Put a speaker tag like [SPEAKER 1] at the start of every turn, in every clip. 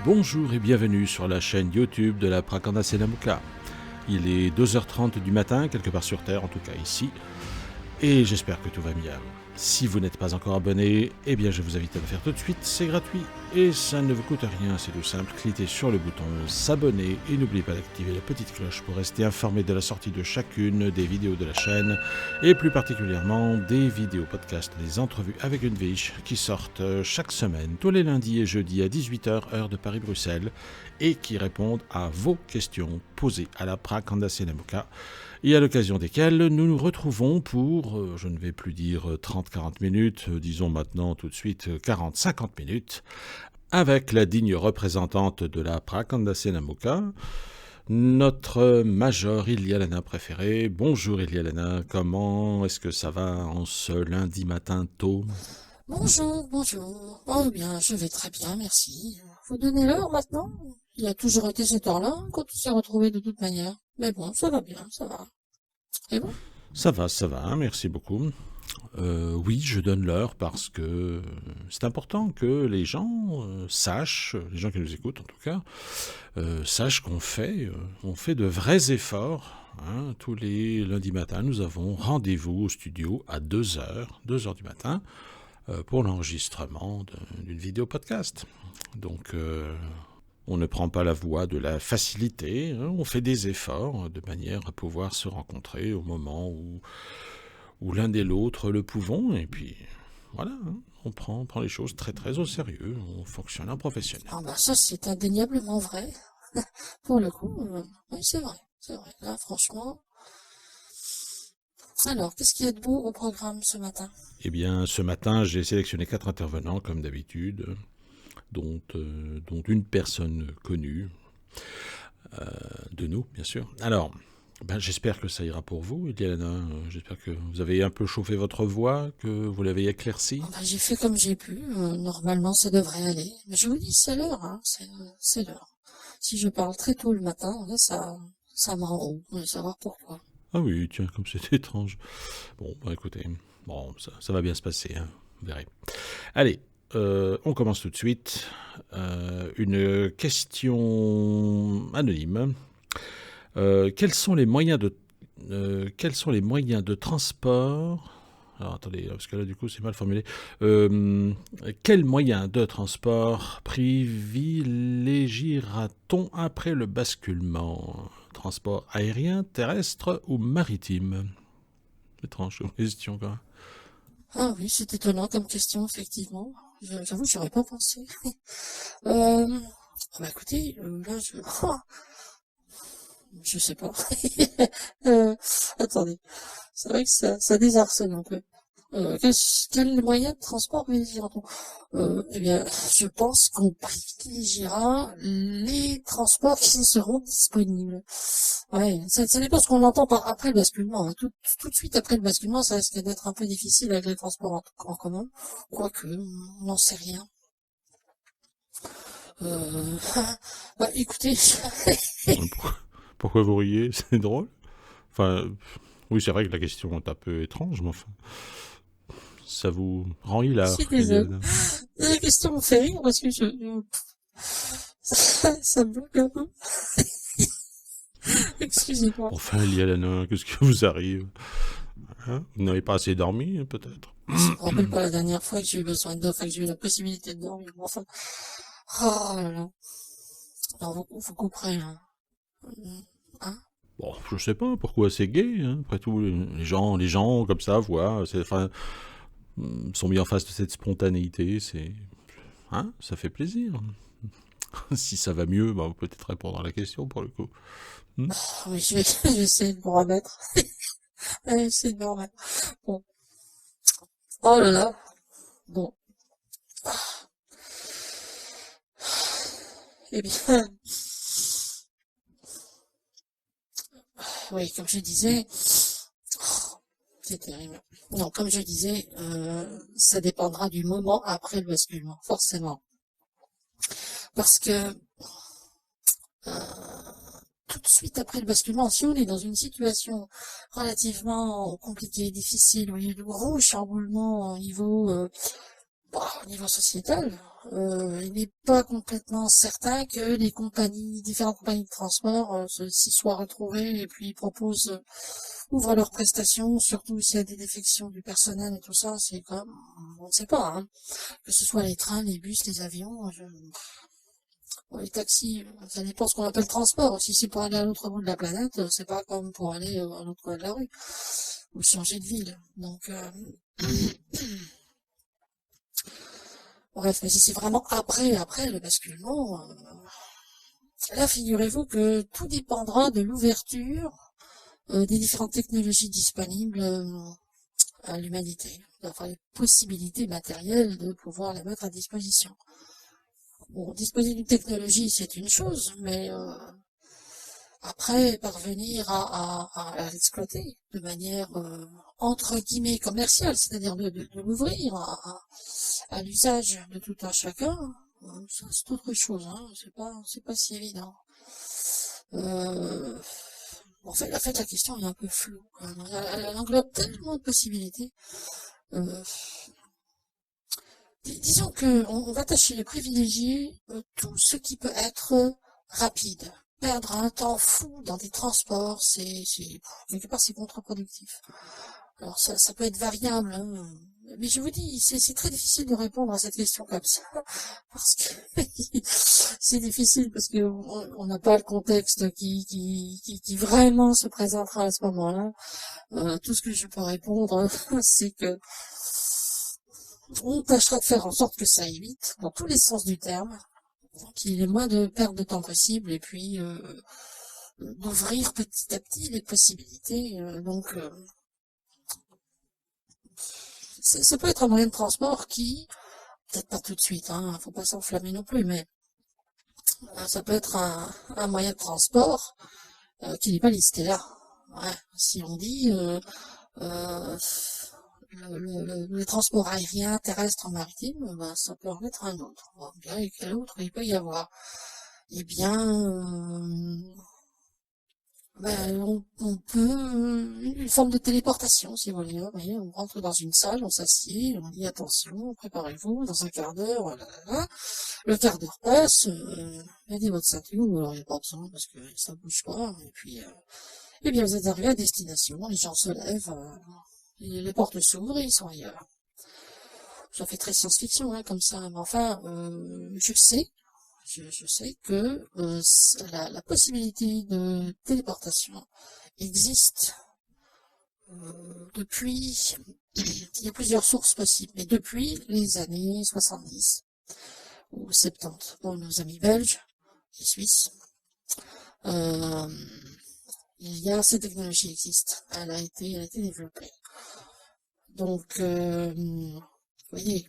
[SPEAKER 1] bonjour et bienvenue sur la chaîne YouTube de la Prakanda Senamuka. Il est 2h30 du matin, quelque part sur Terre, en tout cas ici, et j'espère que tout va bien. Si vous n'êtes pas encore abonné, eh bien je vous invite à le faire tout de suite, c'est gratuit et ça ne vous coûte rien, c'est tout simple. Cliquez sur le bouton s'abonner et n'oubliez pas d'activer la petite cloche pour rester informé de la sortie de chacune des vidéos de la chaîne et plus particulièrement des vidéos podcasts, des entrevues avec une biche qui sortent chaque semaine, tous les lundis et jeudis à 18h heure de Paris-Bruxelles et qui répondent à vos questions posées à la Prakanda Senamuka. Et à l'occasion desquelles nous nous retrouvons pour, je ne vais plus dire 30-40 minutes, disons maintenant tout de suite 40-50 minutes, avec la digne représentante de la Prakanda Senamuka, notre major Ilialana préférée. Bonjour Ilialana, comment est-ce que ça va en ce lundi matin tôt ?
[SPEAKER 2] Bonjour. Oh bien, je vais très bien, merci. Faut donner l'heure maintenant. Il a toujours été cette heure-là quand on s'est retrouvés de toute manière. Mais bon, ça va bien, ça va. Et bon ?
[SPEAKER 1] Ça va, merci beaucoup. Oui, je donne l'heure parce que c'est important que les gens sachent, les gens qui nous écoutent en tout cas, sachent qu'on fait de vrais efforts. Hein. Tous les lundis matins, nous avons rendez-vous au studio à 2h du matin, pour l'enregistrement d'une vidéo podcast. Donc, on ne prend pas la voie de la facilité, hein, on fait des efforts de manière à pouvoir se rencontrer au moment où l'un et l'autre le pouvons, et puis voilà, hein, on prend les choses très très au sérieux, on fonctionne en professionnel.
[SPEAKER 2] Ah bah ça c'est indéniablement vrai. Pour le coup, oui c'est vrai. Là franchement... Alors, qu'est-ce qu'il y a de beau au programme ce matin ?
[SPEAKER 1] Eh bien, ce matin, j'ai sélectionné 4 intervenants, comme d'habitude, dont une personne connue, de nous, bien sûr. Alors, j'espère que ça ira pour vous, Iliana. J'espère que vous avez un peu chauffé votre voix, que vous l'avez éclaircie.
[SPEAKER 2] Ah bah, j'ai fait comme j'ai pu. Normalement, ça devrait aller. Mais je vous dis, c'est l'heure, hein. C'est l'heure. Si je parle très tôt le matin, là, ça m'enroule. Je veux savoir pourquoi.
[SPEAKER 1] Ah oui, tiens, comme c'est étrange. Bon, écoutez, ça va bien se passer, hein, vous verrez. Allez, on commence tout de suite. Une question anonyme. Quels sont les moyens de transport... Alors attendez, parce que là du coup c'est mal formulé. Quels moyens de transport privilégiera-t-on après le basculement ? Transport aérien, terrestre ou maritime ? Étrange question quand même.
[SPEAKER 2] Ah oui, c'est étonnant comme question, effectivement. J'avoue, j'aurais pas pensé. Bah écoutez, là, je sais pas. Attendez. C'est vrai que ça désarçonne un peu. Quel moyen de transport privilégiera-t-on ? Eh bien, je pense qu'on privilégiera les transports qui seront disponibles. Ouais, ça dépend ce qu'on entend par après le basculement. Hein. Tout de suite après le basculement, ça risque d'être un peu difficile avec les transports en commun. Quoique, on n'en sait rien. Bah, écoutez,
[SPEAKER 1] Pourquoi vous riez ? C'est drôle. Enfin, oui, c'est vrai que la question est un peu étrange, mais enfin, ça vous rend
[SPEAKER 2] je
[SPEAKER 1] hilar.
[SPEAKER 2] suis désolée. La question me fait rire parce que ça me bloque un peu. Excusez-moi.
[SPEAKER 1] Enfin, Lialana, qu'est-ce qui vous arrive ? Hein ? Vous n'avez pas assez dormi, peut-être ?
[SPEAKER 2] Je me rappelle pas la dernière fois que j'ai eu besoin de que j'ai eu la possibilité de dormir. Enfin, oh là là. Alors, vous comprenez, hein.
[SPEAKER 1] Bon, je sais pas pourquoi c'est gay. Hein. Après tout, les gens comme ça voient, sont mis en face de cette spontanéité. Ça fait plaisir. Si ça va mieux, on peut peut-être répondre à la question pour le coup.
[SPEAKER 2] Oui, je vais essayer de me remettre. Je vais essayer de me remettre. Bon. Oh là là. Bon. Eh bien, oui, comme je disais, c'est terrible. Non, comme je disais, ça dépendra du moment après le basculement, forcément. Parce que tout de suite après le basculement, si on est dans une situation relativement compliquée, difficile, où il y a de gros chamboulements au niveau sociétal, il n'est pas complètement certain que les différentes compagnies de transport, s'y soient retrouvées et puis proposent, ouvrent leurs prestations, surtout s'il y a des défections du personnel et tout ça, c'est comme, on ne sait pas, hein. Que ce soit les trains, les bus, les avions, bon, les taxis, ça dépend ce qu'on appelle transport. Si c'est pour aller à l'autre bout de la planète, c'est pas comme pour aller à l'autre coin de la rue ou changer de ville. Donc, bref, mais si c'est vraiment après le basculement, là, figurez-vous que tout dépendra de l'ouverture des différentes technologies disponibles à l'humanité. Enfin, les possibilités matérielles de pouvoir les mettre à disposition. Bon, disposer d'une technologie, c'est une chose, mais après, parvenir à l'exploiter de manière entre guillemets commerciale, c'est-à-dire de l'ouvrir à l'usage de tout un chacun, ça c'est autre chose, hein, c'est pas si évident. En fait, la question est un peu floue, quand même. Elle englobe tellement de possibilités. Euh, Disons que on va tâcher de privilégier tout ce qui peut être rapide. Perdre un temps fou dans des transports, quelque part c'est contre-productif. Alors ça peut être variable, hein. Mais je vous dis, c'est très difficile de répondre à cette question comme ça, parce que c'est difficile parce que on n'a pas le contexte qui vraiment se présentera à ce moment-là. Tout ce que je peux répondre, c'est que on tâchera de faire en sorte que ça aille vite, dans tous les sens du terme, qu'il y ait le moins de perte de temps possible, et puis d'ouvrir petit à petit les possibilités. Ça peut être un moyen de transport qui, peut-être pas tout de suite, hein, faut pas s'enflammer non plus, mais ça peut être un moyen de transport qui n'est pas listé là. Ouais, si on dit le transport aérien, terrestre, maritime, ben, ça peut en être un autre. Bon, bien, et quel autre il peut y avoir? Eh bien, ben, on peut, une forme de téléportation, si vous voulez. Vous voyez, on rentre dans une salle, on s'assied, on dit attention, préparez-vous, dans un quart d'heure, le quart d'heure passe, mettez votre ceinture, ou alors il n'y a pas besoin parce que ça bouge pas, et puis, eh bien, vous êtes arrivé à destination, les gens se lèvent, les portes s'ouvrent et ils sont ailleurs. Ça fait très science-fiction, hein, comme ça, mais enfin, je sais que la possibilité de téléportation existe depuis, il y a plusieurs sources possibles, mais depuis les années 70 ou 70. Bon, nos amis belges et suisses, euh, il y a cette technologie existe, elle a été développée. Donc, vous voyez,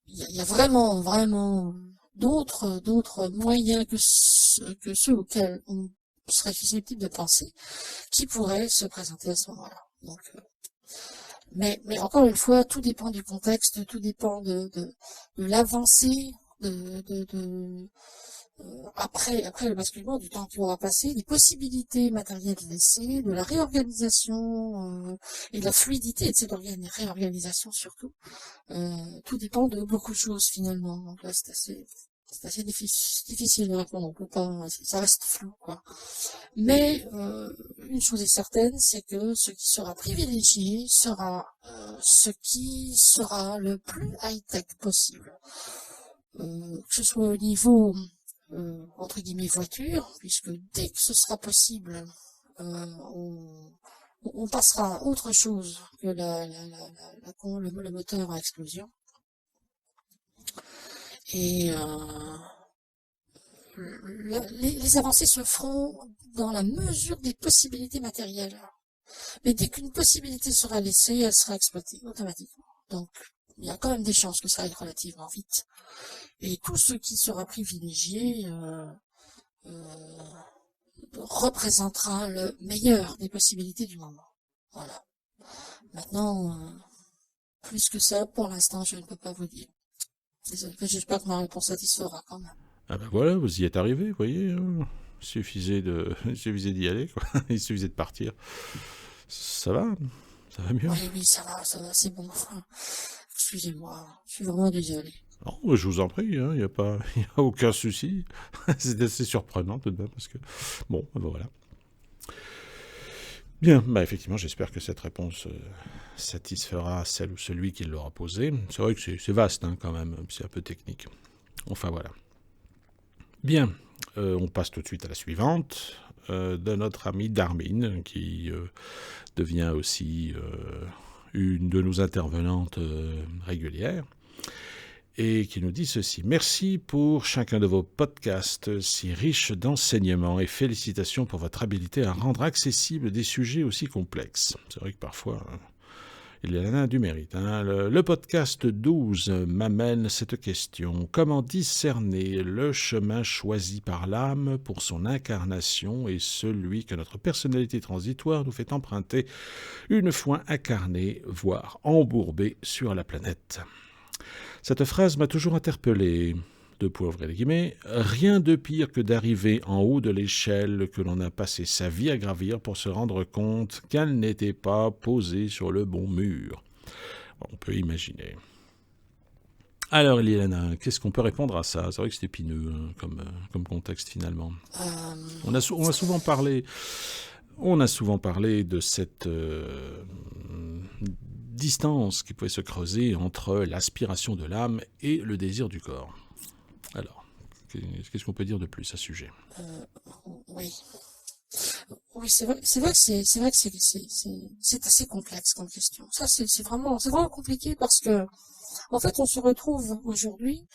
[SPEAKER 2] il y a vraiment d'autres moyens que ceux auxquels on serait susceptible de penser, qui pourraient se présenter à ce moment-là. Donc, mais encore une fois, tout dépend du contexte, tout dépend de l'avancée, après le basculement, du temps qui aura passé, des possibilités matérielles laissées, de la réorganisation et de la fluidité de cette réorganisation surtout. Tout dépend de beaucoup de choses finalement. Donc là, c'est assez difficile de répondre. On peut pas, ça reste flou, quoi. Mais une chose est certaine, c'est que ce qui sera privilégié sera ce qui sera le plus high-tech possible. Que ce soit au niveau entre guillemets voiture, puisque dès que ce sera possible, on passera à autre chose que le moteur à explosion. Et les avancées se feront dans la mesure des possibilités matérielles. Mais dès qu'une possibilité sera laissée, elle sera exploitée automatiquement. Donc, il y a quand même des chances que ça aille relativement vite. Et tout ce qui sera privilégié représentera le meilleur des possibilités du moment. Voilà. Maintenant, plus que ça, pour l'instant, je ne peux pas vous dire. Désolé, j'espère que ma réponse satisfera quand même.
[SPEAKER 1] Ah ben voilà, vous y êtes arrivé, vous voyez. Il suffisait d'y aller, quoi. Il suffisait de partir. Ça va mieux.
[SPEAKER 2] Oui, ça va, c'est bon. Excusez-moi, je suis vraiment désolé.
[SPEAKER 1] Non, je vous en prie, il n'y a pas, y a aucun souci. C'est assez surprenant tout de même parce que bon, voilà. Bien, bah effectivement, j'espère que cette réponse satisfera celle ou celui qui l'aura posée. C'est vrai que c'est vaste hein, quand même, c'est un peu technique. Enfin voilà. Bien, on passe tout de suite à la suivante de notre ami Darmin, qui devient aussi une de nos intervenantes régulières, et qui nous dit ceci. Merci pour chacun de vos podcasts si riches d'enseignements et félicitations pour votre habilité à rendre accessibles des sujets aussi complexes. C'est vrai que parfois, il y en a du mérite. Hein. Le podcast 12 m'amène cette question. Comment discerner le chemin choisi par l'âme pour son incarnation et celui que notre personnalité transitoire nous fait emprunter une fois incarnée, voire embourbée sur la planète? Cette phrase m'a toujours interpellé. Ouvrez les guillemets, rien de pire que d'arriver en haut de l'échelle que l'on a passé sa vie à gravir pour se rendre compte qu'elle n'était pas posée sur le bon mur. On peut imaginer. Alors, Eliana, qu'est-ce qu'on peut répondre à ça? C'est vrai que c'est épineux hein, comme contexte finalement. On a souvent parlé de cette distance qui pouvait se creuser entre l'aspiration de l'âme et le désir du corps. Alors, qu'est-ce qu'on peut dire de plus à ce sujet?
[SPEAKER 2] Oui. Oui, c'est vrai que c'est assez complexe comme question. Ça, c'est vraiment compliqué parce que, en fait, on se retrouve aujourd'hui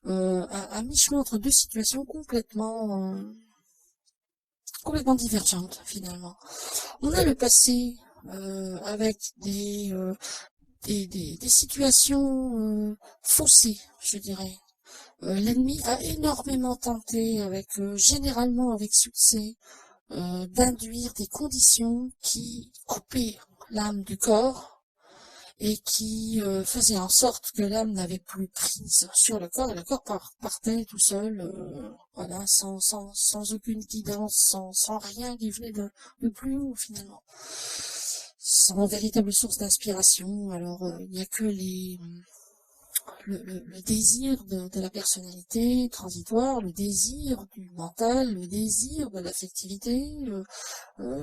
[SPEAKER 2] à mi-chemin entre deux situations complètement divergentes finalement. On a le passé avec des situations faussées, je dirais. L'ennemi a énormément tenté, généralement avec succès, d'induire des conditions qui coupaient l'âme du corps et qui faisaient en sorte que l'âme n'avait plus prise sur le corps et le corps partait tout seul, voilà, sans aucune guidance, sans rien qui venait de plus haut finalement, sans véritable source d'inspiration. Alors il n'y a que le désir de la personnalité transitoire, le désir du mental, le désir de l'affectivité,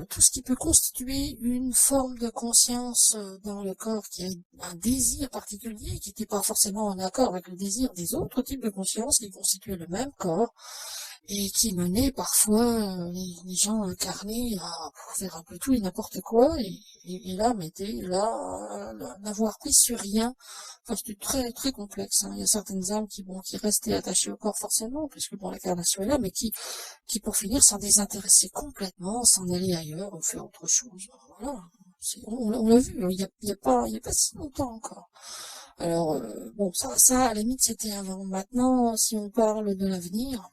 [SPEAKER 2] tout ce qui peut constituer une forme de conscience dans le corps qui a un désir particulier qui n'était pas forcément en accord avec le désir des autres types de conscience qui constituaient le même corps et qui menait parfois les gens incarnés à faire un peu tout et n'importe quoi et l'âme était là n'avoir pris sur rien. Enfin, c'était très très complexe. Hein. Il y a certaines âmes qui restaient attachées au corps forcément, puisque bon l'incarnation est là, mais qui pour finir s'en désintéressaient complètement, s'en allaient ailleurs, faire autre chose. Voilà. On l'a vu, il y a pas si longtemps encore. Alors bon ça à la limite c'était avant. Maintenant, si on parle de l'avenir,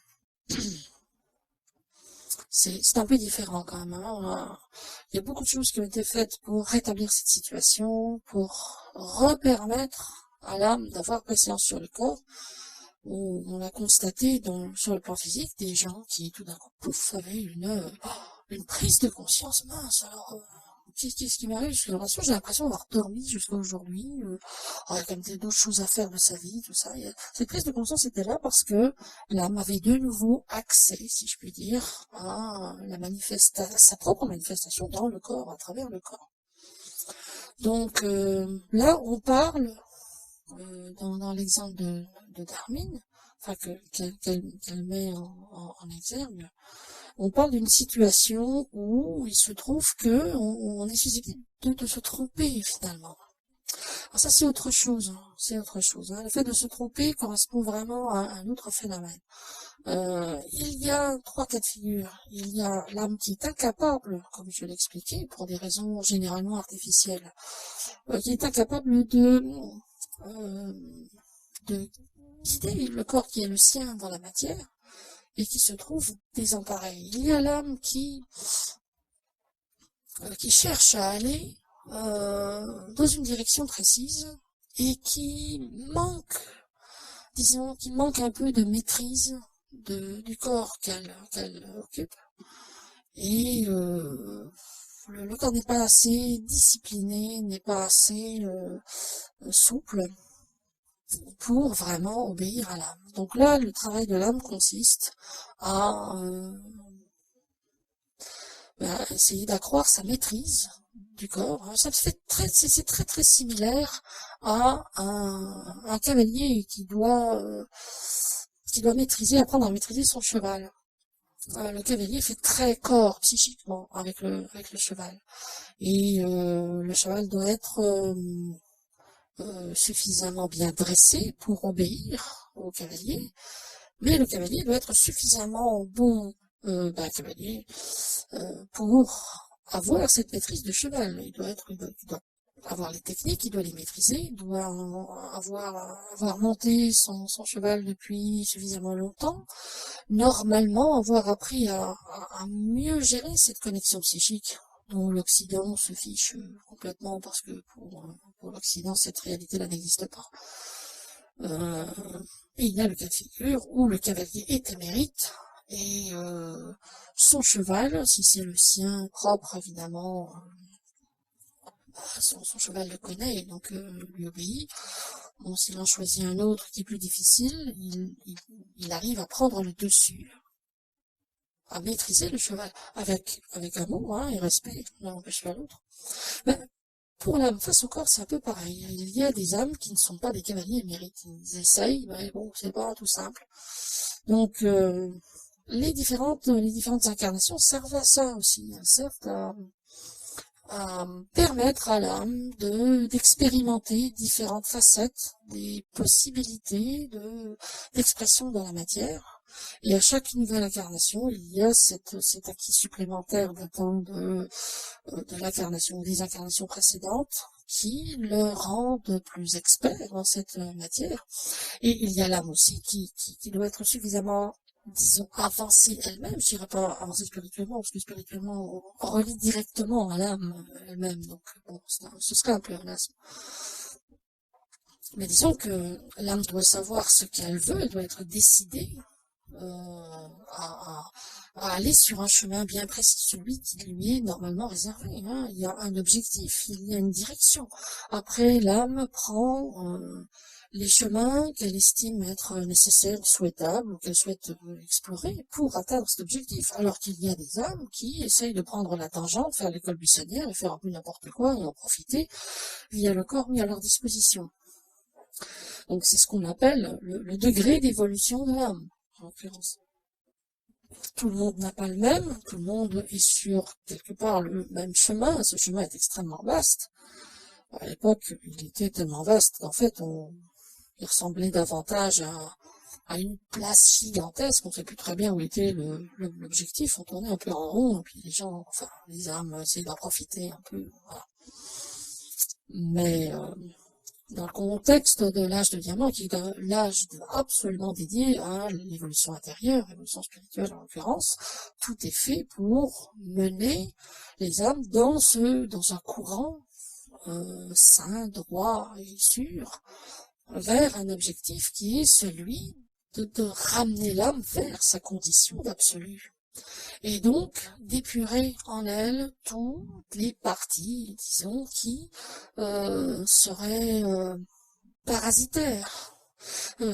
[SPEAKER 2] c'est un peu différent quand même. Hein. Il y a beaucoup de choses qui ont été faites pour rétablir cette situation, pour repermettre à l'âme d'avoir présence sur le corps. On a constaté sur le plan physique des gens qui tout d'un coup pouf avaient une prise de conscience mince. Alors qu'est-ce qui m'arrive? J'ai l'impression d'avoir dormi jusqu'à aujourd'hui. Comme d'autres choses à faire de sa vie, tout ça. Cette prise de conscience était là parce que l'âme avait de nouveau accès, si je puis dire, à sa propre manifestation dans le corps, à travers le corps. Donc là, on parle dans l'exemple de Darmin, enfin qu'elle met en exergue. On parle d'une situation où il se trouve que on est susceptible de se tromper finalement. Alors ça c'est autre chose, hein. C'est autre chose. Hein. Le fait de se tromper correspond vraiment à un autre phénomène. Il y a trois cas de figure. Il y a l'âme qui est incapable, comme je l'expliquais, pour des raisons généralement artificielles, qui est incapable de guider le corps qui est le sien dans la matière et qui se trouve désemparé. Il y a l'âme qui cherche à aller dans une direction précise et qui manque un peu de maîtrise du corps qu'elle occupe. Et le corps n'est pas assez discipliné, n'est pas assez souple pour vraiment obéir à l'âme. Donc là, le travail de l'âme consiste à essayer d'accroître sa maîtrise du corps. Ça fait c'est très très similaire à un cavalier qui doit maîtriser, apprendre à maîtriser son cheval. Le cavalier fait très corps psychiquement avec le cheval. Et le cheval doit être suffisamment bien dressé pour obéir au cavalier, mais le cavalier doit être suffisamment bon cavalier pour avoir cette maîtrise de cheval. Il doit avoir les techniques, il doit les maîtriser, il doit avoir monté son cheval depuis suffisamment longtemps, normalement avoir appris à mieux gérer cette connexion psychique dont l'Occident se fiche complètement parce que pour l'Occident cette réalité-là n'existe pas. Et il y a le cas de figure où le cavalier est émérite et son cheval, si c'est le sien propre évidemment, son cheval le connaît et donc lui obéit. Bon, s'il en choisit un autre qui est plus difficile, il arrive à prendre le dessus, à maîtriser le cheval avec amour et respect, l'un n'empêche pas l'autre. Mais pour l'âme face au corps, c'est un peu pareil. Il y a des âmes qui ne sont pas des cavaliers émérites. Ils essayent, mais bon, c'est pas tout simple. Donc les différentes incarnations servent à ça aussi. Elles servent à permettre à l'âme d'expérimenter différentes facettes des possibilités d'expression dans la matière. Et à chaque nouvelle incarnation, il y a cet acquis supplémentaire datant de l'incarnation ou des incarnations précédentes qui le rendent plus expert dans cette matière. Et il y a l'âme aussi qui doit être suffisamment, disons, avancée elle-même. Je dirais pas avancée spirituellement, parce que spirituellement, on relie directement à l'âme elle-même. Donc, bon, ce serait un pléonasme. Mais disons que l'âme doit savoir ce qu'elle veut, elle doit être décidée à aller sur un chemin bien précis, celui qui lui est normalement réservé. Il y a un objectif, il y a une direction. Après, l'âme prend les chemins qu'elle estime être nécessaires, souhaitables, ou qu'elle souhaite explorer pour atteindre cet objectif. Alors qu'il y a des âmes qui essayent de prendre la tangente, faire l'école buissonnière et faire un peu n'importe quoi et en profiter via le corps mis à leur disposition. Donc c'est ce qu'on appelle le degré d'évolution de l'âme, en l'occurrence. Tout le monde n'a pas le même, tout le monde est sur quelque part le même chemin, ce chemin est extrêmement vaste. À l'époque, il était tellement vaste qu'en fait, il ressemblait davantage à une place gigantesque, on ne sait plus très bien où était l'objectif, on tournait un peu en rond, et puis les âmes essayaient d'en profiter un peu, voilà. Mais dans le contexte de l'âge de diamant, qui est l'âge absolument dédié à l'évolution intérieure, l'évolution spirituelle en l'occurrence, tout est fait pour mener les âmes dans un courant sain, droit et sûr, vers un objectif qui est celui de ramener l'âme vers sa condition d'absolu. Et donc d'épurer en elle toutes les parties, disons, qui seraient parasitaires.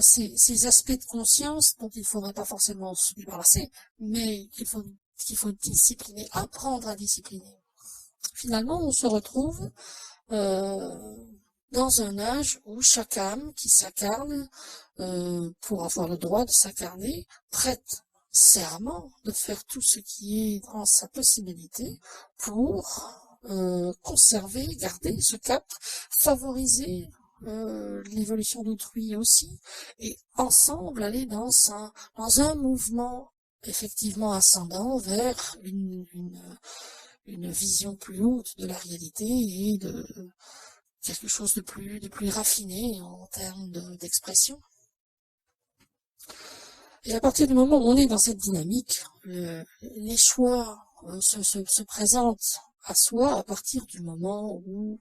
[SPEAKER 2] Ces aspects de conscience dont il ne faudrait pas forcément se débarrasser, mais qu'il faut discipliner, apprendre à discipliner. Finalement, on se retrouve dans un âge où chaque âme qui s'incarne, pour avoir le droit de s'incarner, prête serment de faire tout ce qui est dans sa possibilité pour conserver, garder ce cap, favoriser l'évolution d'autrui aussi, et ensemble aller dans un mouvement effectivement ascendant vers une vision plus haute de la réalité et de quelque chose de plus raffiné en termes d'expression. Et à partir du moment où on est dans cette dynamique, les choix se présentent à soi à partir du moment où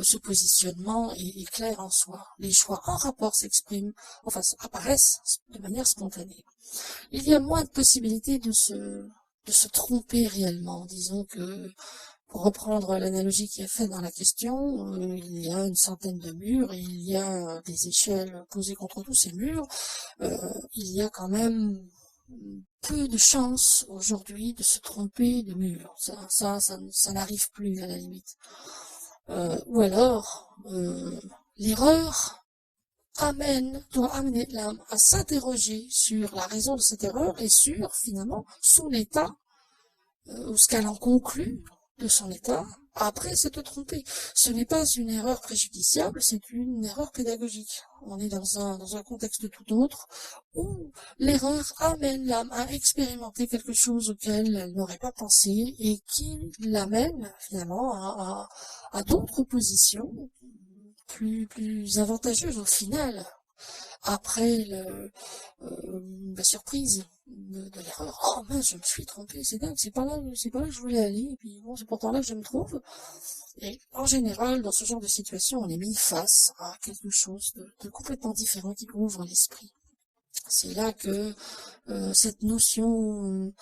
[SPEAKER 2] ce positionnement est clair en soi. Les choix en rapport apparaissent de manière spontanée. Il y a moins de possibilités de se tromper réellement. Disons que Pour reprendre l'analogie qui est faite dans la question, il y a une centaine de murs et il y a des échelles posées contre tous ces murs. Il y a quand même peu de chances aujourd'hui de se tromper de mur. Ça n'arrive plus à la limite. Ou alors, l'erreur doit amener l'âme à s'interroger sur la raison de cette erreur et sur, finalement, son état, ou ce qu'elle en conclut de son état, après s'être trompé. Ce n'est pas une erreur préjudiciable, c'est une erreur pédagogique. On est dans un contexte tout autre, où l'erreur amène l'âme à expérimenter quelque chose auquel elle n'aurait pas pensé, et qui l'amène, finalement, à d'autres positions, plus avantageuses au final, après la surprise de l'erreur. Oh mince, je me suis trompé, c'est dingue, c'est pas là que je voulais aller, et puis bon, c'est pourtant là que je me trouve. Et en général, dans ce genre de situation, on est mis face à quelque chose de complètement différent qui ouvre l'esprit. C'est là que cette notion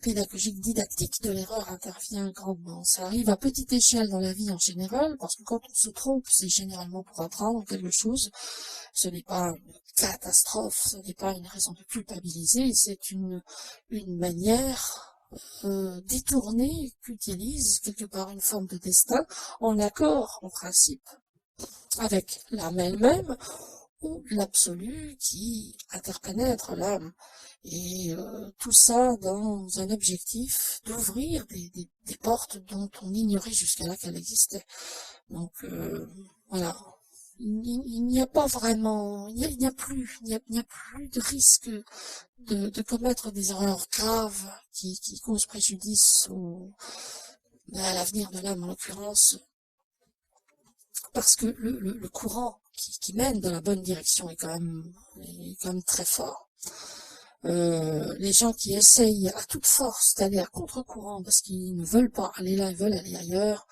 [SPEAKER 2] pédagogique, didactique de l'erreur intervient grandement. Ça arrive à petite échelle dans la vie en général, parce que quand on se trompe, c'est généralement pour apprendre quelque chose. Ce n'est pas une catastrophe, ce n'est pas une raison de culpabiliser, c'est une manière détournée qu'utilise quelque part une forme de destin, en accord, en principe, avec l'âme elle-même, ou l'absolu qui interpénètre l'âme. Et tout ça dans un objectif d'ouvrir des portes dont on ignorait jusqu'à là qu'elles existaient. Donc voilà. Il n'y a pas vraiment, il n'y a plus de risque de commettre des erreurs graves qui causent préjudice à l'avenir de l'âme en l'occurrence, parce que le courant qui mène dans la bonne direction est quand même très fort. Les gens qui essayent à toute force d'aller à contre-courant parce qu'ils ne veulent pas aller là, ils veulent aller ailleurs,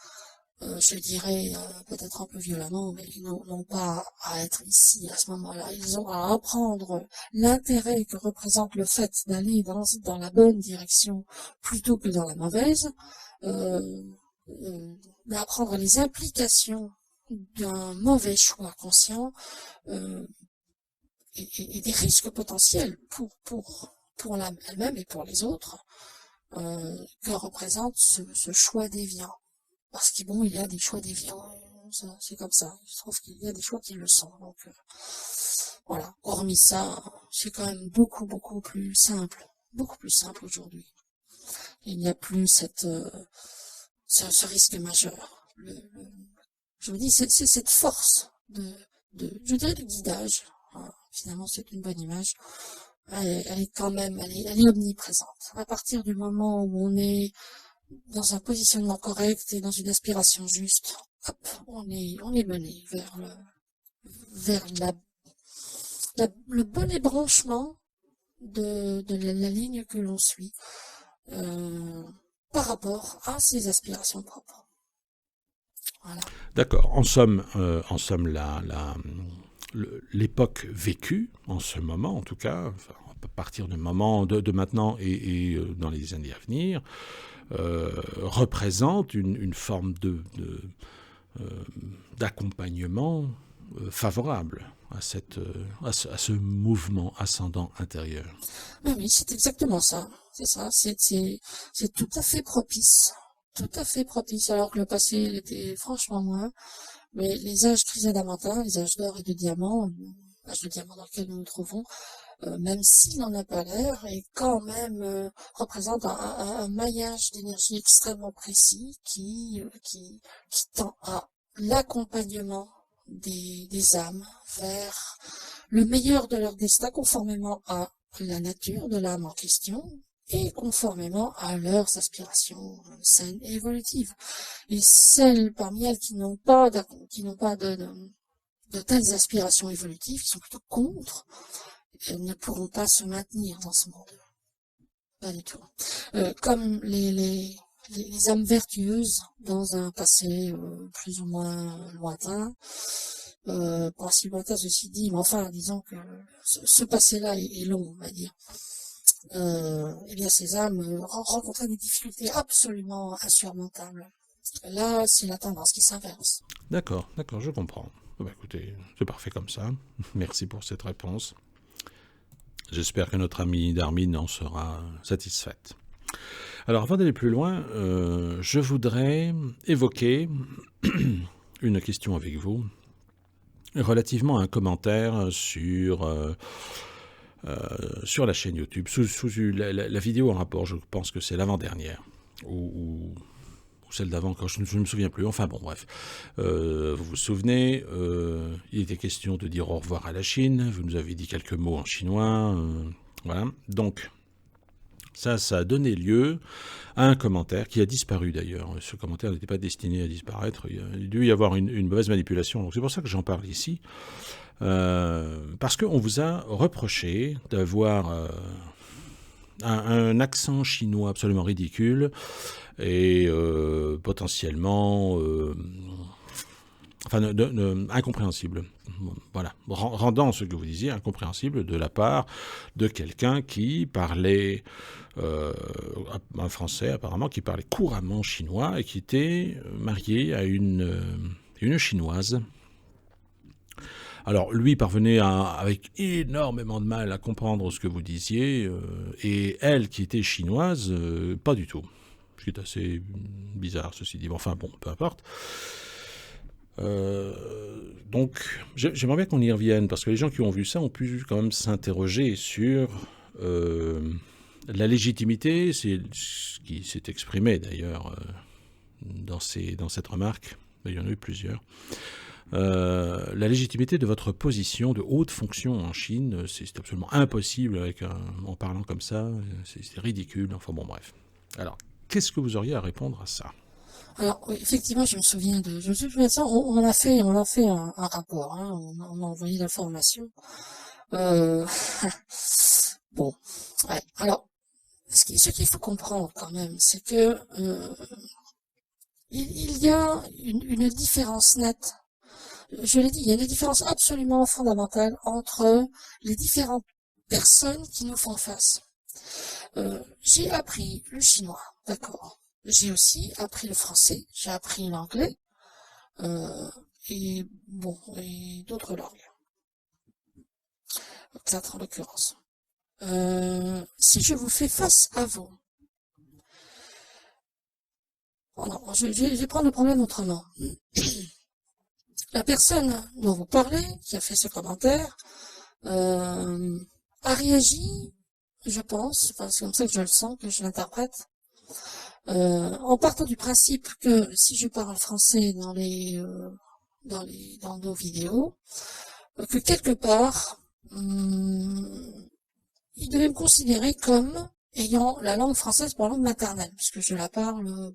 [SPEAKER 2] je dirais peut-être un peu violemment, mais ils n'ont pas à être ici à ce moment-là. Ils ont à apprendre l'intérêt que représente le fait d'aller dans la bonne direction plutôt que dans la mauvaise, d'apprendre les implications d'un mauvais choix conscient, et des risques potentiels pour l'âme elle-même et pour les autres, que représente ce choix déviant. Parce qu'il il y a des choix déviants, c'est comme ça. Je trouve qu'il y a des choix qui le sont. Donc voilà. Hormis ça, c'est quand même beaucoup plus simple aujourd'hui. Il n'y a plus ce risque majeur. Je me dis, c'est cette force je dirais de guidage. Finalement, c'est une bonne image. Elle est quand même, elle est omniprésente. À partir du moment où on est dans un positionnement correct et dans une aspiration juste, hop, on est mené vers le bon ébranchement de la ligne que l'on suit, par rapport à ses aspirations propres. Voilà.
[SPEAKER 1] D'accord. En somme, l'époque vécue, en ce moment en tout cas, enfin, à partir du moment de maintenant et dans les années à venir, représente une forme d'accompagnement favorable à ce mouvement ascendant intérieur.
[SPEAKER 2] Oui, c'est exactement ça. C'est ça. C'est tout à fait propice. Tout à fait propice, alors que le passé l'était franchement moins. Mais les âges chrysédamantins, les âges d'or et de diamant, l'âge de diamant dans lequel nous nous trouvons, même s'il n'en a pas l'air, et quand même représente un maillage d'énergie extrêmement précis qui tend à l'accompagnement des âmes vers le meilleur de leur destin, conformément à la nature de l'âme en question et conformément à leurs aspirations saines et évolutives. Et celles parmi elles qui n'ont pas de telles aspirations évolutives, qui sont plutôt contre, elles ne pourront pas se maintenir dans ce monde. Pas du tout. Comme les âmes vertueuses dans un passé plus ou moins lointain, pas si lointain ceci dit, mais enfin disons que ce passé-là est long, on va dire. Eh bien ces âmes rencontraient des difficultés absolument insurmontables. Là, c'est la tendance qui s'inverse.
[SPEAKER 1] D'accord, d'accord, je comprends. Bah, écoutez, c'est parfait comme ça. Merci pour cette réponse. J'espère que notre amie Darmine en sera satisfaite. Alors, avant d'aller plus loin, je voudrais évoquer une question avec vous relativement à un commentaire sur la chaîne YouTube, sous la vidéo en rapport, je pense que c'est l'avant-dernière, ou celle d'avant, quand je ne me souviens plus, enfin bon, bref. Vous vous souvenez, il était question de dire au revoir à la Chine, vous nous avez dit quelques mots en chinois, voilà. Donc, ça a donné lieu à un commentaire qui a disparu d'ailleurs. Ce commentaire n'était pas destiné à disparaître, il a dû y avoir une mauvaise manipulation, donc c'est pour ça que j'en parle ici. Parce qu'on vous a reproché d'avoir un accent chinois absolument ridicule et potentiellement incompréhensible. Voilà, rendant ce que vous disiez incompréhensible de la part de quelqu'un qui parlait un français apparemment, qui parlait couramment chinois et qui était marié à une chinoise. Alors, lui parvenait avec énormément de mal à comprendre ce que vous disiez, et elle, qui était chinoise, pas du tout. Ce qui est assez bizarre, ceci dit. Enfin bon, peu importe. Donc, j'aimerais bien qu'on y revienne, parce que les gens qui ont vu ça ont pu quand même s'interroger sur la légitimité, c'est ce qui s'est exprimé d'ailleurs dans cette remarque, il y en a eu plusieurs. La légitimité de votre position de haute fonction en Chine, c'est absolument impossible en parlant comme ça, c'est ridicule, enfin bon bref. Alors, qu'est-ce que vous auriez à répondre à ça?
[SPEAKER 2] Alors, oui, effectivement, je me souviens de ça. On a fait un rapport, hein, on a envoyé l'information. Bon, ouais. Alors, ce qu'il faut comprendre quand même, c'est que il y a une différence nette. Je l'ai dit, il y a une différence absolument fondamentale entre les différentes personnes qui nous font face. J'ai appris le chinois, d'accord. J'ai aussi appris le français, j'ai appris l'anglais, et d'autres langues, 4 en l'occurrence. Si je vous fais face à vous, non, je vais prendre le problème autrement. La personne dont vous parlez, qui a fait ce commentaire, a réagi, je pense, enfin, c'est comme ça que je le sens, que je l'interprète, en partant du principe que si je parle français dans nos vidéos, que quelque part, il devait me considérer comme ayant la langue française pour langue maternelle, puisque je la parle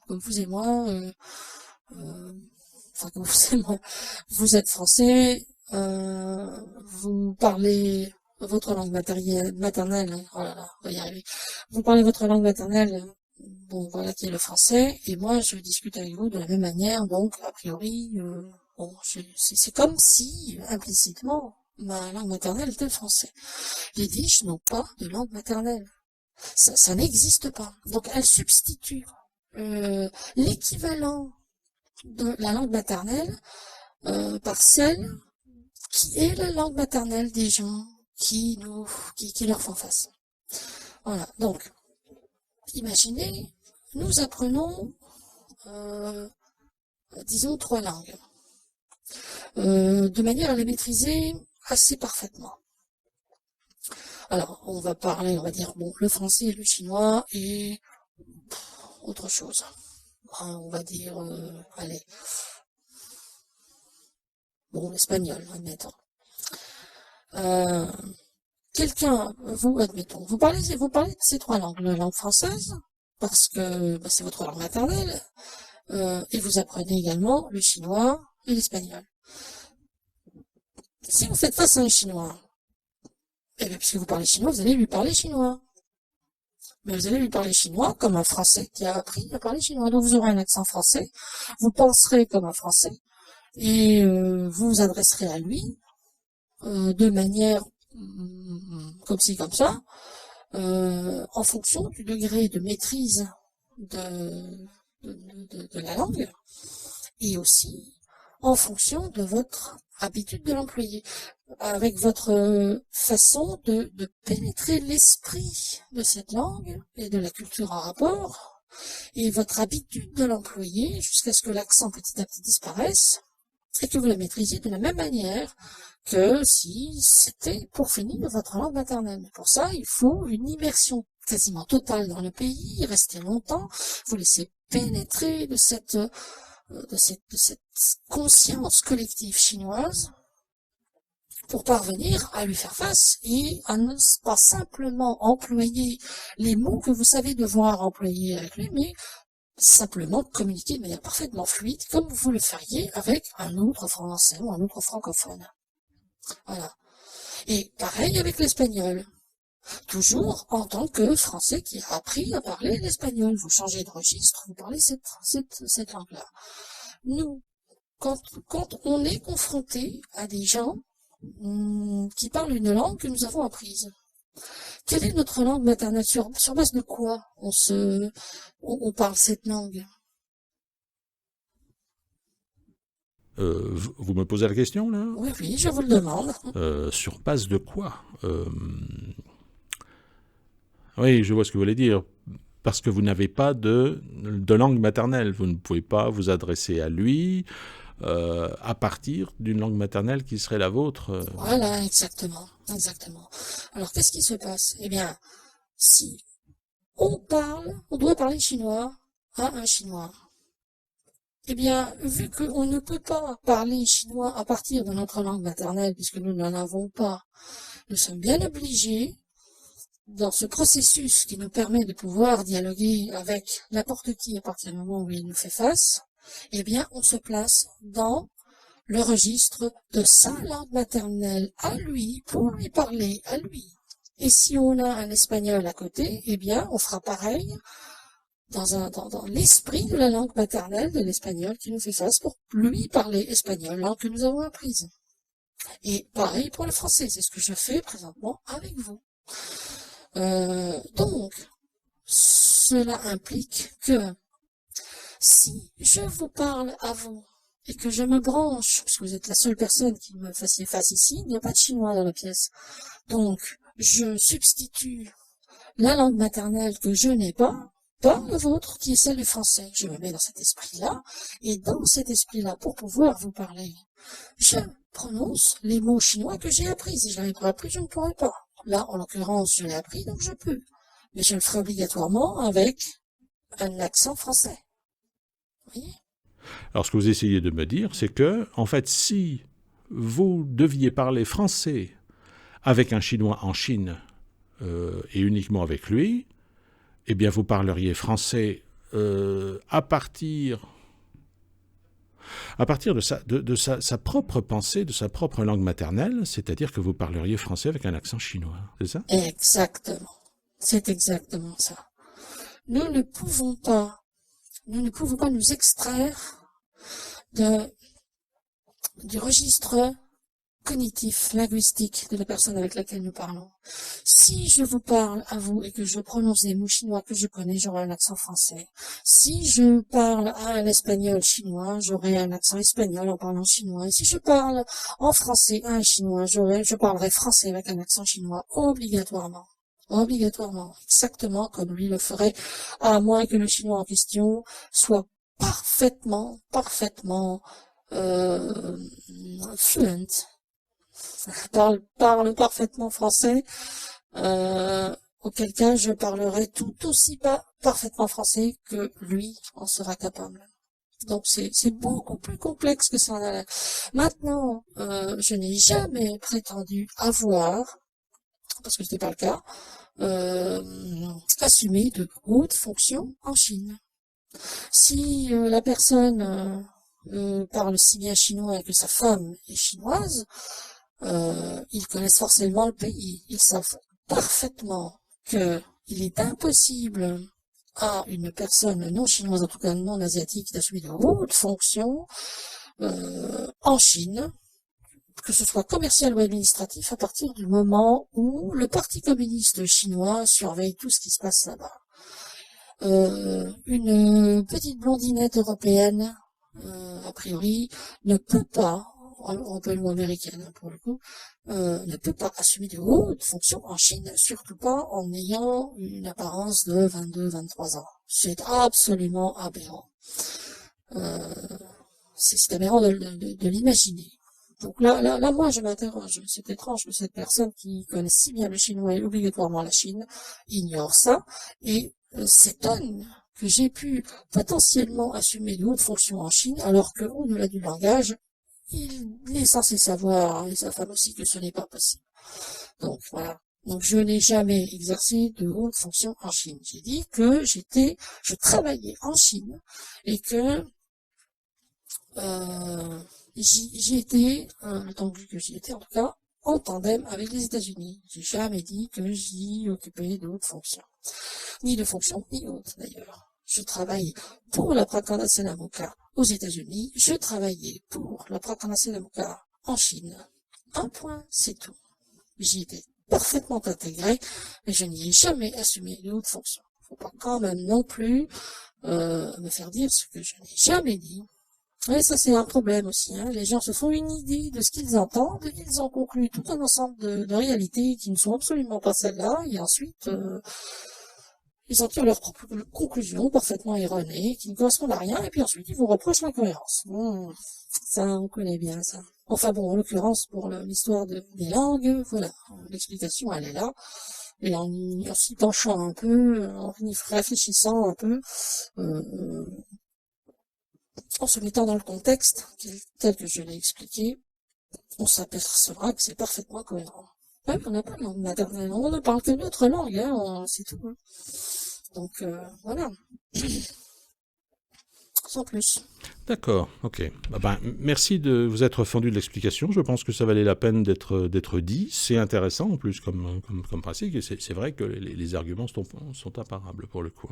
[SPEAKER 2] comme vous et moi, enfin comme vous et moi, vous êtes français, vous parlez votre langue maternelle, oh là là, on va y arriver. Vous parlez votre langue maternelle, bon voilà qui est le français, et moi je discute avec vous de la même manière, donc a priori, bon c'est comme si implicitement ma langue maternelle était le français. Les Yiddish n'ont pas de langue maternelle, ça n'existe pas. Donc elle substitue l'équivalent de la langue maternelle par celle qui est la langue maternelle des gens qui leur font face. Voilà, donc, imaginez, nous apprenons, disons, 3 langues, de manière à les maîtriser assez parfaitement. Alors, on va dire, bon, le français, le chinois et autre chose. On va dire, allez, bon, l'espagnol, admettons. Admettons, vous parlez de ces 3 langues, la langue française, parce que c'est votre langue maternelle, et vous apprenez également le chinois et l'espagnol. Si vous faites face à un chinois, eh bien, puisque vous parlez chinois, vous allez lui parler chinois. Mais vous allez lui parler chinois comme un français qui a appris à parler chinois. Donc vous aurez un accent français, vous penserez comme un français, et vous vous adresserez à lui de manière comme ci, comme ça, en fonction du degré de maîtrise de de la langue, et aussi en fonction de votre habitude de l'employer, avec votre façon de pénétrer l'esprit de cette langue et de la culture en rapport, et votre habitude de l'employer jusqu'à ce que l'accent petit à petit disparaisse, et que vous la maîtrisiez de la même manière que si c'était pour finir votre langue maternelle. Mais pour ça, il faut une immersion quasiment totale dans le pays, rester longtemps, vous laisser pénétrer de cette conscience collective chinoise pour parvenir à lui faire face et à ne pas simplement employer les mots que vous savez devoir employer avec lui, mais simplement communiquer de manière parfaitement fluide comme vous le feriez avec un autre français ou un autre francophone. Voilà. Et pareil avec l'espagnol. Toujours en tant que français qui a appris à parler l'espagnol. Vous changez de registre, vous parlez cette langue-là. Nous, quand on est confronté à des gens qui parlent une langue que nous avons apprise, quelle est notre langue maternelle? Sur base de quoi on parle cette langue?
[SPEAKER 1] Vous me posez la question, là?
[SPEAKER 2] Oui, je vous le demande.
[SPEAKER 1] Sur base de quoi? Oui, je vois ce que vous voulez dire. Parce que vous n'avez pas de langue maternelle. Vous ne pouvez pas vous adresser à lui à partir d'une langue maternelle qui serait la vôtre.
[SPEAKER 2] Voilà, exactement. Alors, qu'est-ce qui se passe? Eh bien, si on doit parler chinois à un Chinois, eh bien, vu qu'on ne peut pas parler chinois à partir de notre langue maternelle, puisque nous n'en avons pas, nous sommes bien obligés, dans ce processus qui nous permet de pouvoir dialoguer avec n'importe qui à partir du moment où il nous fait face, eh bien, on se place dans le registre de sa langue maternelle à lui, pour lui parler à lui. Et si on a un espagnol à côté, eh bien, on fera pareil dans l'esprit de la langue maternelle de l'espagnol qui nous fait face pour lui parler espagnol, langue que nous avons apprise. Et pareil pour le français, c'est ce que je fais présentement avec vous. Donc, cela implique que si je vous parle à vous et que je me branche, parce que vous êtes la seule personne qui me fassiez face ici, il n'y a pas de chinois dans la pièce. Donc, je substitue la langue maternelle que je n'ai pas par la vôtre, qui est celle du français. Je me mets dans cet esprit-là, et dans cet esprit-là, pour pouvoir vous parler, je prononce les mots chinois que j'ai appris. Si je l'avais pas appris, je ne pourrais pas. Là, en l'occurrence, je l'ai appris, donc je peux. Mais je le ferai obligatoirement avec un accent français. Vous voyez?
[SPEAKER 1] Alors, ce que vous essayez de me dire, c'est que, en fait, si vous deviez parler français avec un Chinois en Chine et uniquement avec lui, eh bien, vous parleriez français à partir de sa propre pensée, de sa propre langue maternelle, c'est-à-dire que vous parleriez français avec un accent chinois, c'est ça?
[SPEAKER 2] Exactement. C'est exactement ça. Nous ne pouvons pas nous extraire du registre cognitif, linguistique de la personne avec laquelle nous parlons. Si je vous parle à vous et que je prononce des mots chinois que je connais, j'aurai un accent français. Si je parle à un espagnol chinois, j'aurai un accent espagnol en parlant chinois. Et si je parle en français à un chinois, je parlerai français avec un accent chinois obligatoirement. Obligatoirement. Exactement comme lui le ferait, à moins que le chinois en question soit parfaitement fluent. Parle parfaitement français, auquel cas je parlerai tout aussi parfaitement français que lui en sera capable. Donc c'est beaucoup plus complexe que ça en a l'air. Maintenant, je n'ai jamais prétendu avoir, parce que ce n'est pas le cas, assumer de hautes fonctions en Chine. Si la personne parle si bien chinois et que sa femme est chinoise, ils connaissent forcément le pays. Ils savent parfaitement que il est impossible à une personne non chinoise, en tout cas non asiatique, d'assumer de hautes fonctions en Chine, que ce soit commercial ou administratif, à partir du moment où le Parti communiste chinois surveille tout ce qui se passe là-bas. Une petite blondinette européenne, a priori, ne peut pas, européenne ou américaine hein, pour le coup, ne peut pas assumer de hautes fonctions en Chine, surtout pas en ayant une apparence de 22-23 ans. C'est absolument aberrant. Euh, c'est aberrant de l'imaginer. Donc là, moi, je m'interroge. C'est étrange que cette personne qui connaît si bien le chinois et obligatoirement la Chine ignore ça et s'étonne que j'ai pu potentiellement assumer de hautes fonctions en Chine, alors que, au-delà du langage, il est censé savoir, et sa femme aussi, que ce n'est pas possible. Donc voilà. Donc je n'ai jamais exercé de hautes fonctions en Chine. J'ai dit que je travaillais en Chine et que j'y étais, le temps que j'y étais en tout cas, en tandem avec les États-Unis. J'ai jamais dit que j'y occupais de hautes fonctions. Ni de fonctions, ni autres d'ailleurs. Je travaillais pour la Prakhanda Senamuka aux États-Unis. Je travaillais pour la Prakhanda Senamuka en Chine. Un point, c'est tout. J'y étais parfaitement intégré, mais je n'y ai jamais assumé de hautes fonctions. Faut pas quand même non plus me faire dire ce que je n'ai jamais dit. Oui, ça c'est un problème aussi. Hein. Les gens se font une idée de ce qu'ils entendent, et ils en concluent tout un ensemble de réalités qui ne sont absolument pas celles-là, et ensuite ils en tirent leurs propres conclusions parfaitement erronées, qui ne correspondent à rien, et puis ensuite ils vous reprochent l'incohérence. Ça, on connaît bien ça. Enfin bon, en l'occurrence, pour l'histoire des langues, voilà, l'explication elle est là. Et en s'y penchant un peu, en y réfléchissant un peu, en se mettant dans le contexte, tel que je l'ai expliqué, on s'apercevra que c'est parfaitement cohérent. Ouais, on n'a pas de langue maternelle, on ne parle que notre langue, hein, c'est tout. Hein. Donc voilà, sans plus.
[SPEAKER 1] D'accord, ok. Merci de vous être fendu de l'explication. Je pense que ça valait la peine d'être dit. C'est intéressant en plus comme principe. C'est vrai que les arguments sont imparables pour le coup.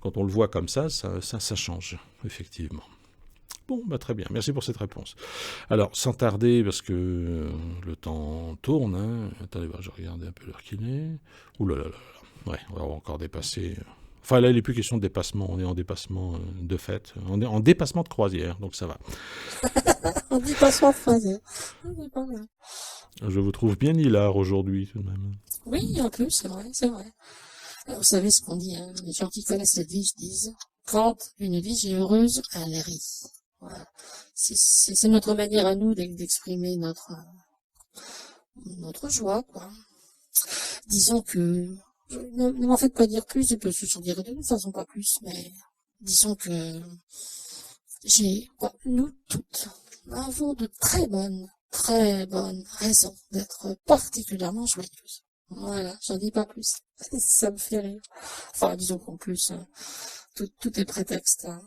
[SPEAKER 1] Quand on le voit comme ça change, effectivement. Bon, très bien. Merci pour cette réponse. Alors, sans tarder, parce que le temps tourne. Hein. Attendez, je vais regarder un peu l'heure qu'il est. Ouh là là là là. Ouais, on va encore dépasser. Enfin, là, il n'est plus question de dépassement. On est en dépassement de fête. On est en dépassement de croisière, donc ça va.
[SPEAKER 2] En dépassement de croisière.
[SPEAKER 1] Je vous trouve bien hilar aujourd'hui, tout de même.
[SPEAKER 2] Oui, un peu, c'est vrai, c'est vrai. Vous savez ce qu'on dit, hein, les gens qui connaissent cette vie disent, quand une vie est heureuse, elle rit. Voilà. C'est notre manière à nous d'exprimer notre joie, quoi. Disons que, ne m'en faites pas dire plus, parce que j'en dirai de toute façon pas plus, mais disons que nous toutes avons de très bonnes raisons d'être particulièrement joyeuses. Voilà, j'en dis pas plus. Ça me fait rire. Enfin, disons qu'en plus, tout est prétexte. Hein.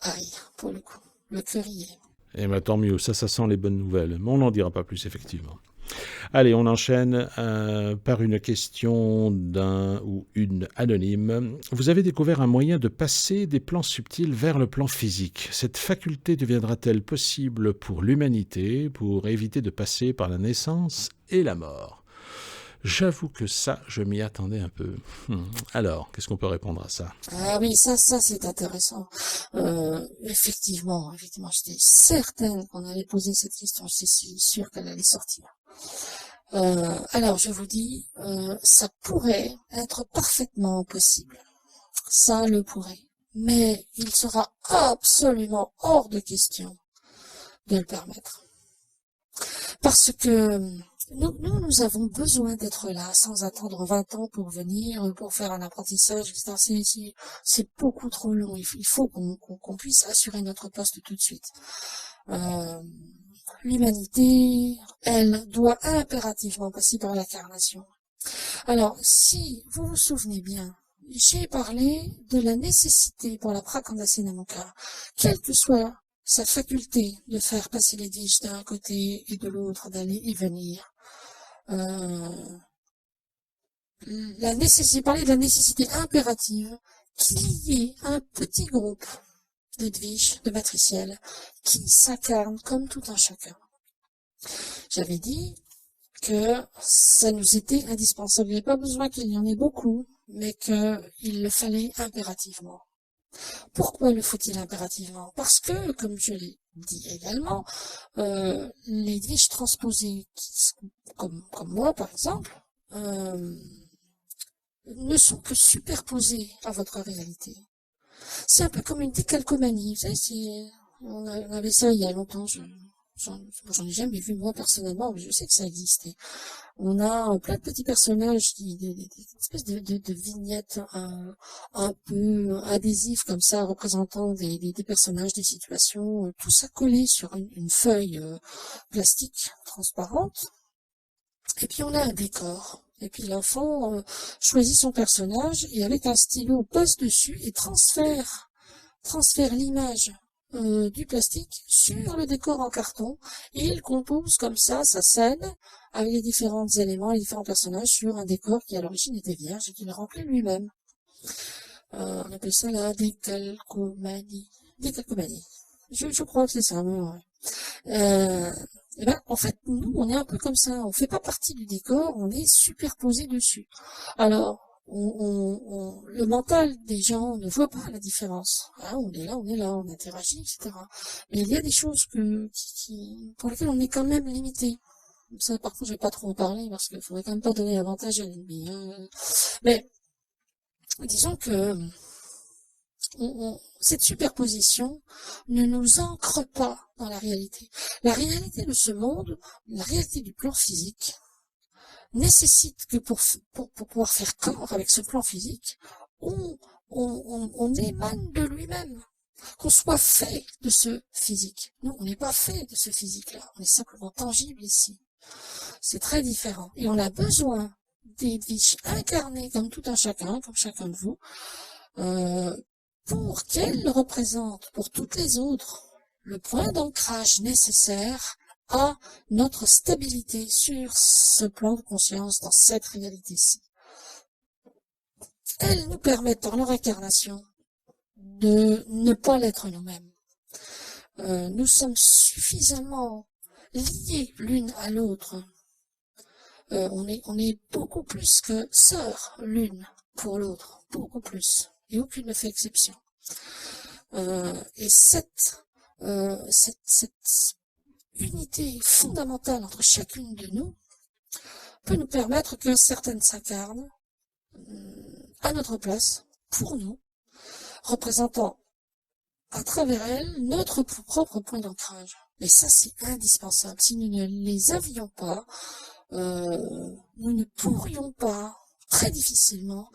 [SPEAKER 2] Aïe, pour le coup, le cœur y est.
[SPEAKER 1] Eh bien, tant mieux, ça sent les bonnes nouvelles. Mais on n'en dira pas plus, effectivement. Allez, on enchaîne par une question d'un ou une anonyme. Vous avez découvert un moyen de passer des plans subtils vers le plan physique. Cette faculté deviendra-t-elle possible pour l'humanité, pour éviter de passer par la naissance et la mort ? J'avoue que ça, je m'y attendais un peu. Alors, qu'est-ce qu'on peut répondre à ça ?
[SPEAKER 2] Ah oui, ça c'est intéressant. Effectivement, j'étais certaine qu'on allait poser cette question. Je suis sûre qu'elle allait sortir. Alors, je vous dis, ça pourrait être parfaitement possible. Ça le pourrait. Mais il sera absolument hors de question de le permettre. Parce que nous avons besoin d'être là sans attendre 20 ans pour venir, pour faire un apprentissage, etc. C'est beaucoup trop long. Il faut qu'on puisse assurer notre poste tout de suite. L'humanité, elle, doit impérativement passer par l'incarnation. Alors, si vous vous souvenez bien, j'ai parlé de la nécessité pour la Prakhanda Senamuka, quelle que soit sa faculté de faire passer les diges d'un côté et de l'autre, d'aller et venir. Parler de la nécessité impérative qu'il y ait un petit groupe de Dvish, de matriciels, qui s'incarnent comme tout un chacun. J'avais dit que ça nous était indispensable. Il n'y avait pas besoin qu'il y en ait beaucoup. mais qu'il le fallait impérativement. Pourquoi le faut-il impérativement? Parce que, comme je l'ai dit également, les fiches transposées, comme moi par exemple, ne sont que superposées à votre réalité. C'est un peu comme une décalcomanie, vous savez, on avait ça il y a longtemps, j'en ai jamais vu moi personnellement, mais je sais que ça existait. On a plein de petits personnages, des espèces de vignettes un peu adhésives comme ça, représentant des personnages, des situations, tout ça collé sur une feuille plastique transparente. Et puis on a un décor. Et puis l'enfant choisit son personnage et avec un stylo passe dessus et transfère l'image du plastique sur le décor en carton et il compose comme ça sa scène avec les différents éléments, les différents personnages sur un décor qui à l'origine était vierge et qu'il remplit lui-même. On appelle ça la décalcomanie. Décalcomanie. Je crois que c'est ça, mais ouais. Et ben, en fait, nous, on est un peu comme ça. On fait pas partie du décor, on est superposé dessus. Alors, le mental des gens ne voit pas la différence. Hein, on est là, on interagit, etc. Mais il y a des choses pour lesquelles on est quand même limité. Ça, par contre, je vais pas trop en parler parce qu'il faudrait quand même pas donner avantage à l'ennemi. Hein. Mais disons que cette superposition ne nous ancre pas dans la réalité. La réalité de ce monde, la réalité du plan physique, nécessite que pour pouvoir faire corps avec ce plan physique, on émane de lui-même, qu'on soit fait de ce physique. Nous, on n'est pas fait de ce physique-là, on est simplement tangible ici. C'est très différent. Et on a besoin des vies incarnées comme tout un chacun, comme chacun de vous, pour qu'elles représentent pour toutes les autres le point d'ancrage nécessaire à notre stabilité sur ce plan de conscience, dans cette réalité-ci. Elles nous permettent dans leur incarnation de ne pas l'être nous-mêmes. Nous sommes suffisamment liés l'une à l'autre. On est beaucoup plus que sœurs l'une pour l'autre, beaucoup plus. Et aucune ne fait exception. Et cette unité fondamentale entre chacune de nous peut nous permettre que certaines s'incarnent à notre place, pour nous, représentant à travers elles notre propre point d'ancrage. Et ça, c'est indispensable. Si nous ne les avions pas, nous ne pourrions pas, très difficilement,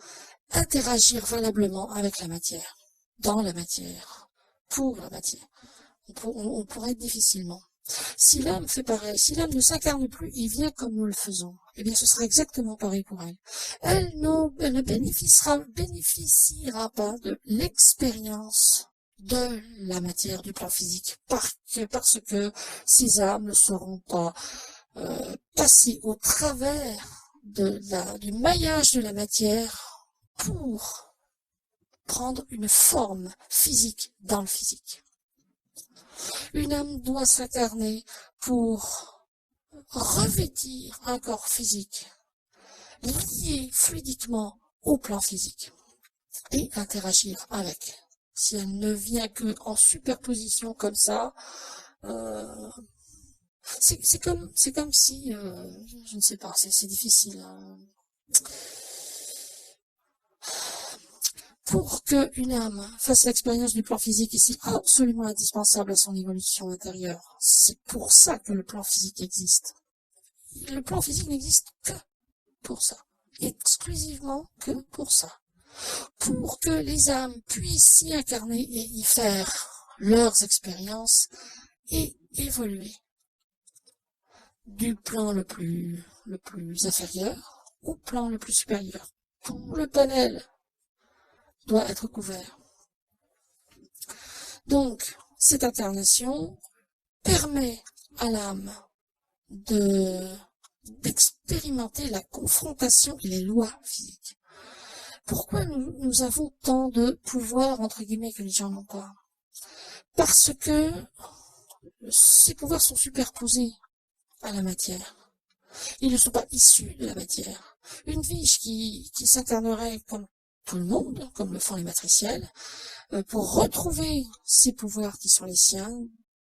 [SPEAKER 2] interagir valablement avec la matière, dans la matière, pour la matière. On pourrait difficilement. Si l'âme fait pareil, si l'âme ne s'incarne plus, il vient comme nous le faisons. Eh bien, ce sera exactement pareil pour elle. Elle ne bénéficiera pas de l'expérience de la matière du plan physique, parce que ces âmes ne seront pas passées au travers du maillage de la matière pour prendre une forme physique dans le physique. Une âme doit s'incarner pour revêtir un corps physique, lié fluidiquement au plan physique et interagir avec. Si elle ne vient que en superposition comme ça, c'est comme si, je ne sais pas, c'est difficile. Pour qu'une âme fasse l'expérience du plan physique, et c'est absolument indispensable à son évolution intérieure. C'est pour ça que le plan physique existe. Le plan physique n'existe que pour ça. Exclusivement que pour ça. Pour que les âmes puissent s'y incarner et y faire leurs expériences et évoluer du plan le plus inférieur au plan le plus supérieur. Tout le panel doit être couvert. Donc, cette incarnation permet à l'âme d'expérimenter la confrontation et les lois physiques. Pourquoi nous avons tant de pouvoirs, entre guillemets, que les gens n'ont pas? Parce que ces pouvoirs sont superposés à la matière. Ils ne sont pas issus de la matière. Une Vige qui s'incarnerait comme tout le monde, comme le font les matriciels, pour retrouver ces pouvoirs qui sont les siens,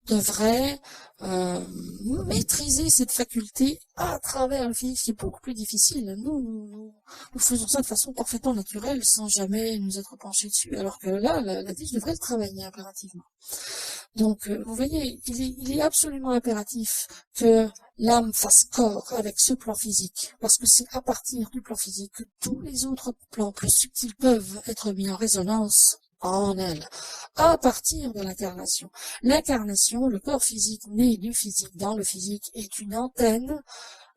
[SPEAKER 2] devrait maîtriser cette faculté à travers le physique, c'est beaucoup plus difficile. Nous faisons ça de façon parfaitement naturelle, sans jamais nous être penchés dessus, alors que là, la Vige devrait le travailler impérativement. Donc, vous voyez, il est absolument impératif que l'âme fasse corps avec ce plan physique, parce que c'est à partir du plan physique que tous les autres plans plus subtils peuvent être mis en résonance en elle, à partir de l'incarnation. L'incarnation, le corps physique né du physique dans le physique, est une antenne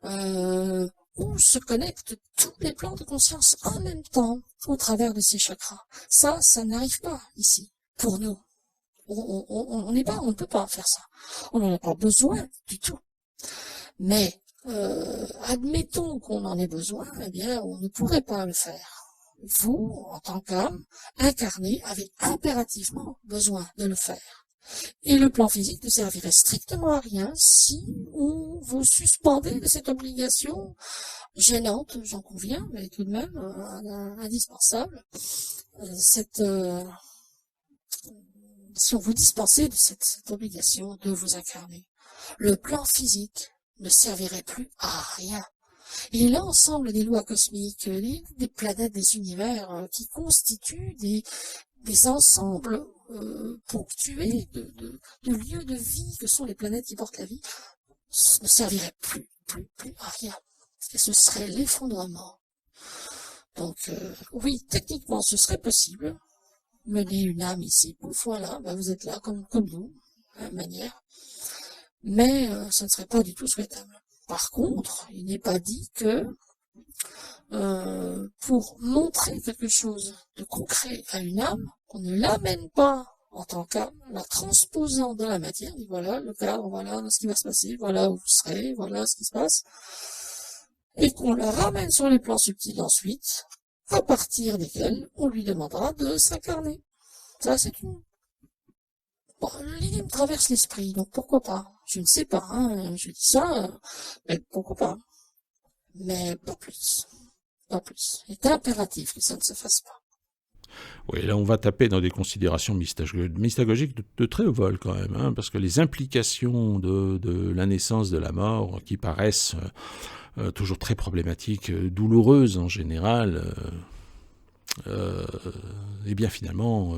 [SPEAKER 2] où se connectent tous les plans de conscience en même temps, au travers de ces chakras. Ça n'arrive pas ici, pour nous. On ne peut pas faire ça. On n'en a pas besoin du tout. Mais, admettons qu'on en ait besoin, eh bien, on ne pourrait pas le faire. Vous, en tant qu'âme, incarné, avez impérativement besoin de le faire. Et le plan physique ne servirait strictement à rien si on vous suspendez de cette obligation gênante, j'en conviens, mais tout de même indispensable. Si on vous dispensait de cette obligation de vous incarner, le plan physique ne servirait plus à rien. Et l'ensemble des lois cosmiques, des planètes, des univers qui constituent des ensembles ponctués de lieux de vie que sont les planètes qui portent la vie, ne serviraient plus à rien. Et ce serait l'effondrement. Donc, oui, techniquement, ce serait possible. Mener une âme ici, voilà, vous êtes là comme nous, à manière. Mais ça ne serait pas du tout souhaitable. Par contre, il n'est pas dit que pour montrer quelque chose de concret à une âme, on ne l'amène pas en tant qu'âme, la transposant dans la matière, dit voilà le cadre, voilà ce qui va se passer, voilà où vous serez, voilà ce qui se passe, et qu'on la ramène sur les plans subtils ensuite, à partir desquels on lui demandera de s'incarner. Ça, c'est une... Bon, l'idée me traverse l'esprit, donc pourquoi pas? Je ne sais pas, je dis ça, mais pourquoi pas? Mais pas plus. Pas plus. Il est impératif que ça ne se fasse pas.
[SPEAKER 1] Oui, là on va taper dans des considérations mystagogiques de très haut vol quand même, parce que les implications de la naissance, de la mort, qui paraissent toujours très problématiques, douloureuses en général, et bien finalement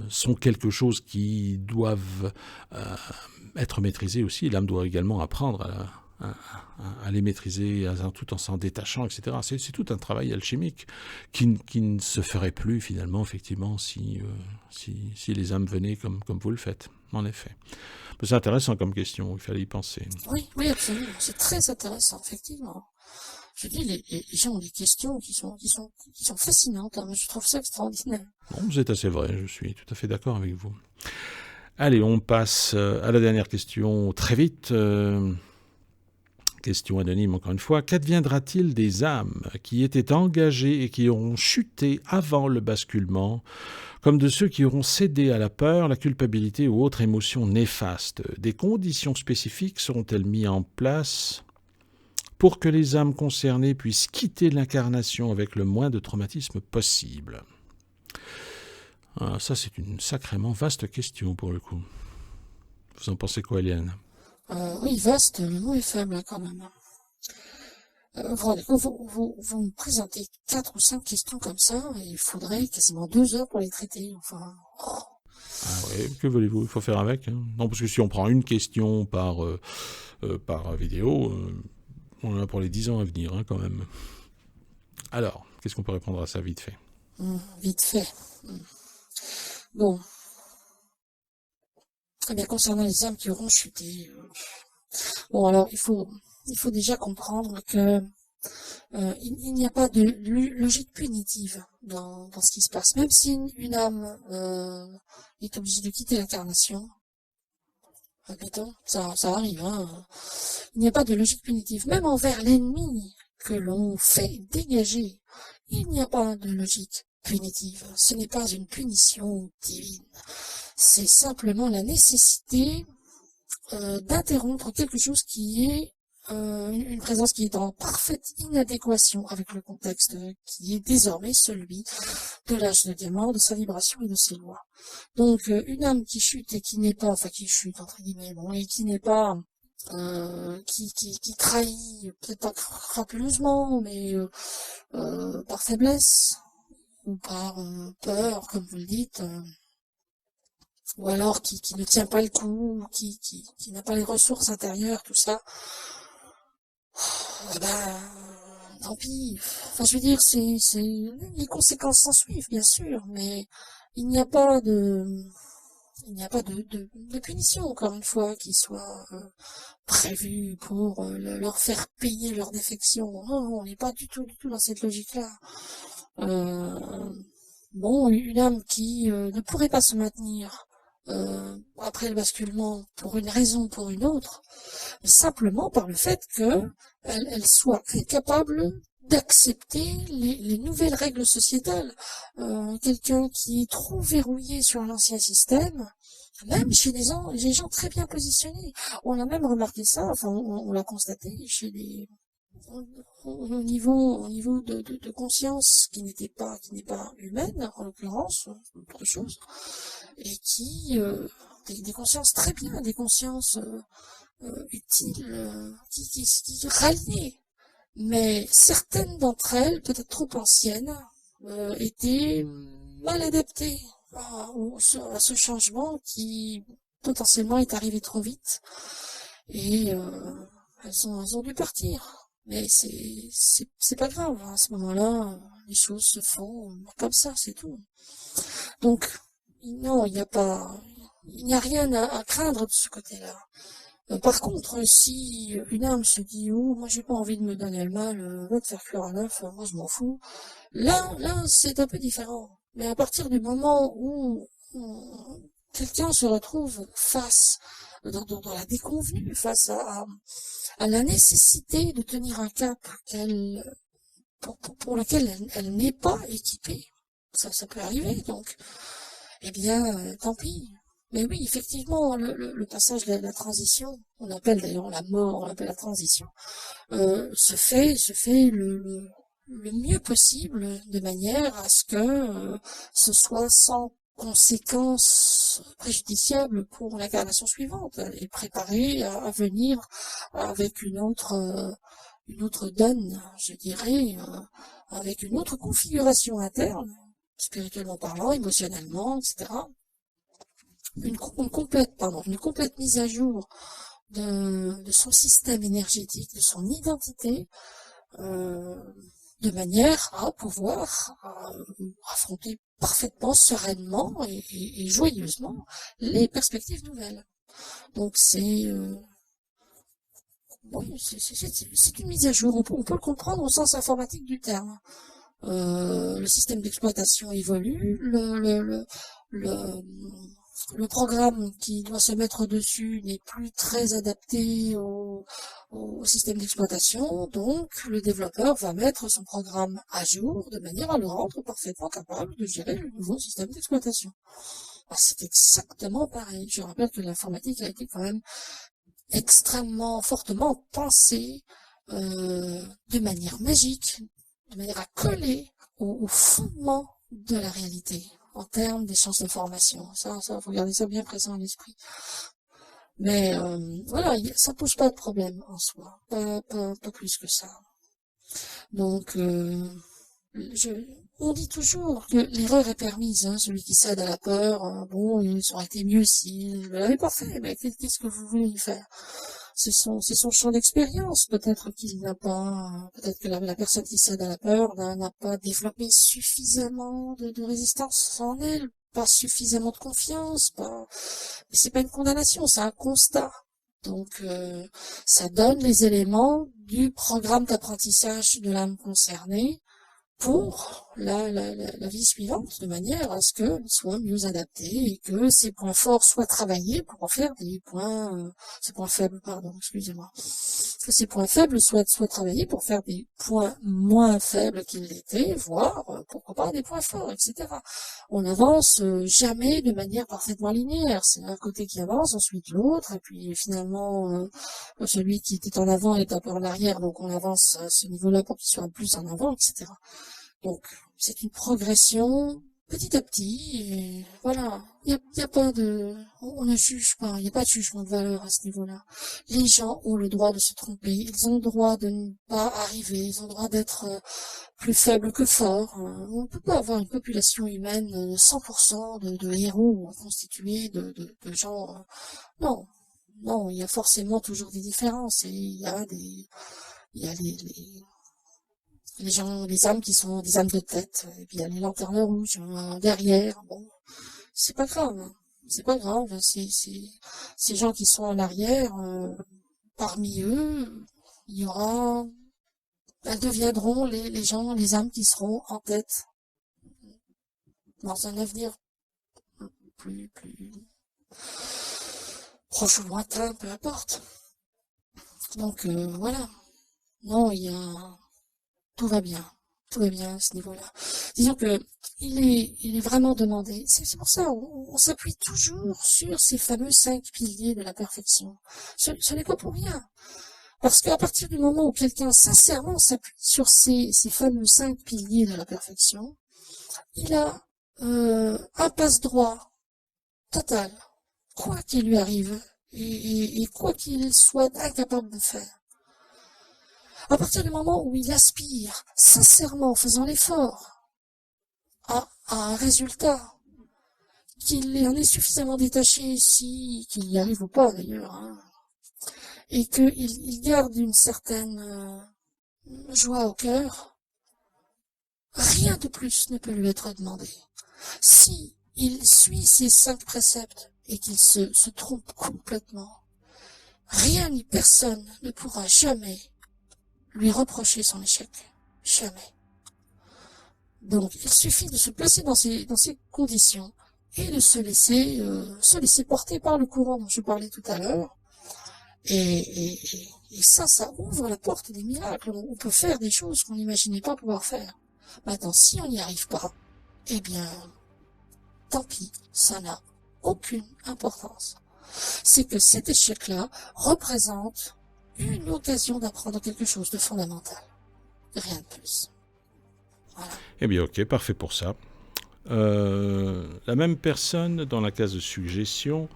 [SPEAKER 1] sont quelque chose qui doivent être maîtrisés aussi. L'âme doit également apprendre à les maîtriser tout en s'en détachant, etc. C'est tout un travail alchimique qui ne se ferait plus finalement, effectivement, si les âmes venaient comme vous le faites, en effet. C'est intéressant comme question, il fallait y penser.
[SPEAKER 2] Oui, absolument. C'est très intéressant, effectivement. Je dis, les gens ont des questions qui sont fascinantes. Je trouve ça extraordinaire.
[SPEAKER 1] Bon, vous êtes assez vrai, je suis tout à fait d'accord avec vous. Allez, on passe à la dernière question très vite. Question anonyme encore une fois. Qu'adviendra-t-il des âmes qui étaient engagées et qui auront chuté avant le basculement, comme de ceux qui auront cédé à la peur, la culpabilité ou autres émotions néfastes? Des conditions spécifiques seront-elles mises en place pour que les âmes concernées puissent quitter l'incarnation avec le moins de traumatisme possible? Ça, c'est une sacrément vaste question pour le coup. Vous en pensez quoi, Eliane?
[SPEAKER 2] Oui, vaste, le mot est faible quand même. Vous me présentez 4 ou 5 questions comme ça, et il faudrait quasiment 2 heures pour les traiter. Enfin. Oh.
[SPEAKER 1] Ah ouais, que voulez-vous? Il faut faire avec. Non, parce que si on prend une question par vidéo, on en a pour les 10 ans à venir, quand même. Alors, qu'est-ce qu'on peut répondre à ça vite fait?
[SPEAKER 2] Vite fait. Bon. Eh bien, concernant les âmes qui auront chuté, bon, alors, il faut déjà comprendre que il n'y a pas de logique punitive dans ce qui se passe. Même si une âme est obligée de quitter l'incarnation, admettons, ça arrive, il n'y a pas de logique punitive. Même envers l'ennemi que l'on fait dégager, il n'y a pas de logique punitive. Ce n'est pas une punition divine. C'est simplement la nécessité d'interrompre quelque chose qui est une présence qui est en parfaite inadéquation avec le contexte qui est désormais celui de l'âge de diamant, de sa vibration et de ses lois. Donc une âme qui chute et qui n'est pas, enfin qui chute entre guillemets, bon, et qui n'est pas qui trahit, peut-être pas crapuleusement, mais par faiblesse ou par peur, comme vous le dites, ou alors qui ne tient pas le coup, qui n'a pas les ressources intérieures, tout ça, eh ben, tant pis. Enfin, je veux dire, les conséquences s'en suivent, bien sûr, mais il n'y a pas de, il n'y a pas de punition, encore une fois, qui soit prévue pour leur faire payer leur défection. Non, on n'est pas du tout dans cette logique-là. Euh, bon, une âme qui ne pourrait pas se maintenir après le basculement pour une raison ou pour une autre, simplement par le fait que elle soit incapable d'accepter les nouvelles règles sociétales. Quelqu'un qui est trop verrouillé sur l'ancien système, même chez des gens très bien positionnés. On a même remarqué ça, enfin on l'a constaté chez des au niveau de conscience qui n'est pas humaine en l'occurrence, autre chose, et qui des consciences très bien, des consciences utiles, qui ralliaient. Mais certaines d'entre elles, peut-être trop anciennes, étaient mal adaptées à ce changement qui potentiellement est arrivé trop vite et elles ont dû partir. Mais c'est pas grave, hein. À ce moment-là, les choses se font comme ça, c'est tout. Donc, non, il n'y a rien à craindre de ce côté-là. Par contre, si une âme se dit, oh, moi j'ai pas envie de me donner le mal, va te faire cuire à l'œuf, moi je m'en fous. Là, c'est un peu différent. Mais à partir du moment où quelqu'un se retrouve face, dans la déconvenue, face à la nécessité de tenir un cap pour lequel elle n'est pas équipée, ça peut arriver, donc, eh bien, tant pis. Mais oui, effectivement, le passage de la transition, on appelle d'ailleurs la mort, on appelle la transition, se fait le mieux possible de manière à ce que ce soit sans conséquences préjudiciables pour l'incarnation suivante et préparée à venir avec une autre donne, je dirais, avec une autre configuration interne, spirituellement parlant, émotionnellement, etc. Une complète mise à jour de son système énergétique, de son identité, de manière à pouvoir affronter parfaitement, sereinement et joyeusement les perspectives nouvelles. Donc oui, c'est une mise à jour. On peut le comprendre au sens informatique du terme. Le système d'exploitation évolue, le programme qui doit se mettre dessus n'est plus très adapté au système d'exploitation, donc le développeur va mettre son programme à jour de manière à le rendre parfaitement capable de gérer le nouveau système d'exploitation. C'est exactement pareil. Je rappelle que l'informatique a été quand même extrêmement fortement pensée de manière magique, de manière à coller au fondement de la réalité en termes d'échange d'informations. Ça, faut garder ça bien présent à l'esprit. Mais voilà, ça pose pas de problème en soi, pas plus que ça. Donc, on dit toujours que l'erreur est permise, hein, celui qui cède à la peur, bon, il aurait été mieux s'il ne l'avait pas fait, mais qu'est-ce que vous voulez y faire? C'est son champ d'expérience. Peut-être peut-être que la personne qui cède à la peur n'a pas développé suffisamment de résistance en elle, pas suffisamment de confiance, mais c'est pas une condamnation, c'est un constat. Donc, ça donne les éléments du programme d'apprentissage de l'âme concernée pour la vie suivante, de manière à ce qu'elle soit mieux adaptée et que ses points forts soient travaillés pour en faire des points, ses points faibles, pardon, excusez-moi, que ces points faibles soient travaillés pour faire des points moins faibles qu'ils l'étaient, voire, pourquoi pas, des points forts, etc. On n'avance jamais de manière parfaitement linéaire. C'est un côté qui avance, ensuite l'autre, et puis finalement, celui qui était en avant est un peu en arrière, donc on avance à ce niveau-là pour qu'il soit plus en avant, etc. Donc, c'est une progression petit à petit, et voilà. Y a pas de, on ne juge pas, il n'y a pas de jugement de valeur à ce niveau-là. Les gens ont le droit de se tromper, ils ont le droit de ne pas arriver, ils ont le droit d'être plus faibles que forts. On ne peut pas avoir une population humaine 100% de héros constitués de gens, non. Non, il y a forcément toujours des différences, et il y a les gens, les âmes qui sont des âmes de tête, et puis il y a les lanternes rouges derrière. Bon, c'est pas grave, hein. C'est pas grave. Ces gens qui sont en arrière, parmi eux, il y aura, elles deviendront les gens, les âmes qui seront en tête dans un avenir plus proche ou lointain, peu importe. Donc voilà. Non, tout va bien. Tout va bien à ce niveau-là. Disons que il est vraiment demandé. C'est pour ça on s'appuie toujours sur ces fameux 5 piliers de la perfection. Ce n'est pas pour rien. Parce qu'à partir du moment où quelqu'un sincèrement s'appuie sur ces fameux 5 piliers de la perfection, il a un passe-droit total, quoi qu'il lui arrive, et quoi qu'il soit incapable de faire. À partir du moment où il aspire, sincèrement, en faisant l'effort, à un résultat, qu'il en est suffisamment détaché, qu'il y arrive ou pas d'ailleurs, hein, et qu'il garde une certaine joie au cœur, rien de plus ne peut lui être demandé. Si il suit ces 5 préceptes et qu'il se trompe complètement, rien ni personne ne pourra jamais lui reprocher son échec. Jamais. Donc, il suffit de se placer dans ces conditions et de se laisser porter par le courant dont je parlais tout à l'heure. Et ça ouvre la porte des miracles. On peut faire des choses qu'on n'imaginait pas pouvoir faire. Maintenant, si on n'y arrive pas, eh bien, tant pis, ça n'a aucune importance. C'est que cet échec-là représente une occasion d'apprendre quelque chose de fondamental. Rien de plus. Voilà.
[SPEAKER 1] Eh bien, ok, parfait pour ça. La même personne, dans la case de suggestion,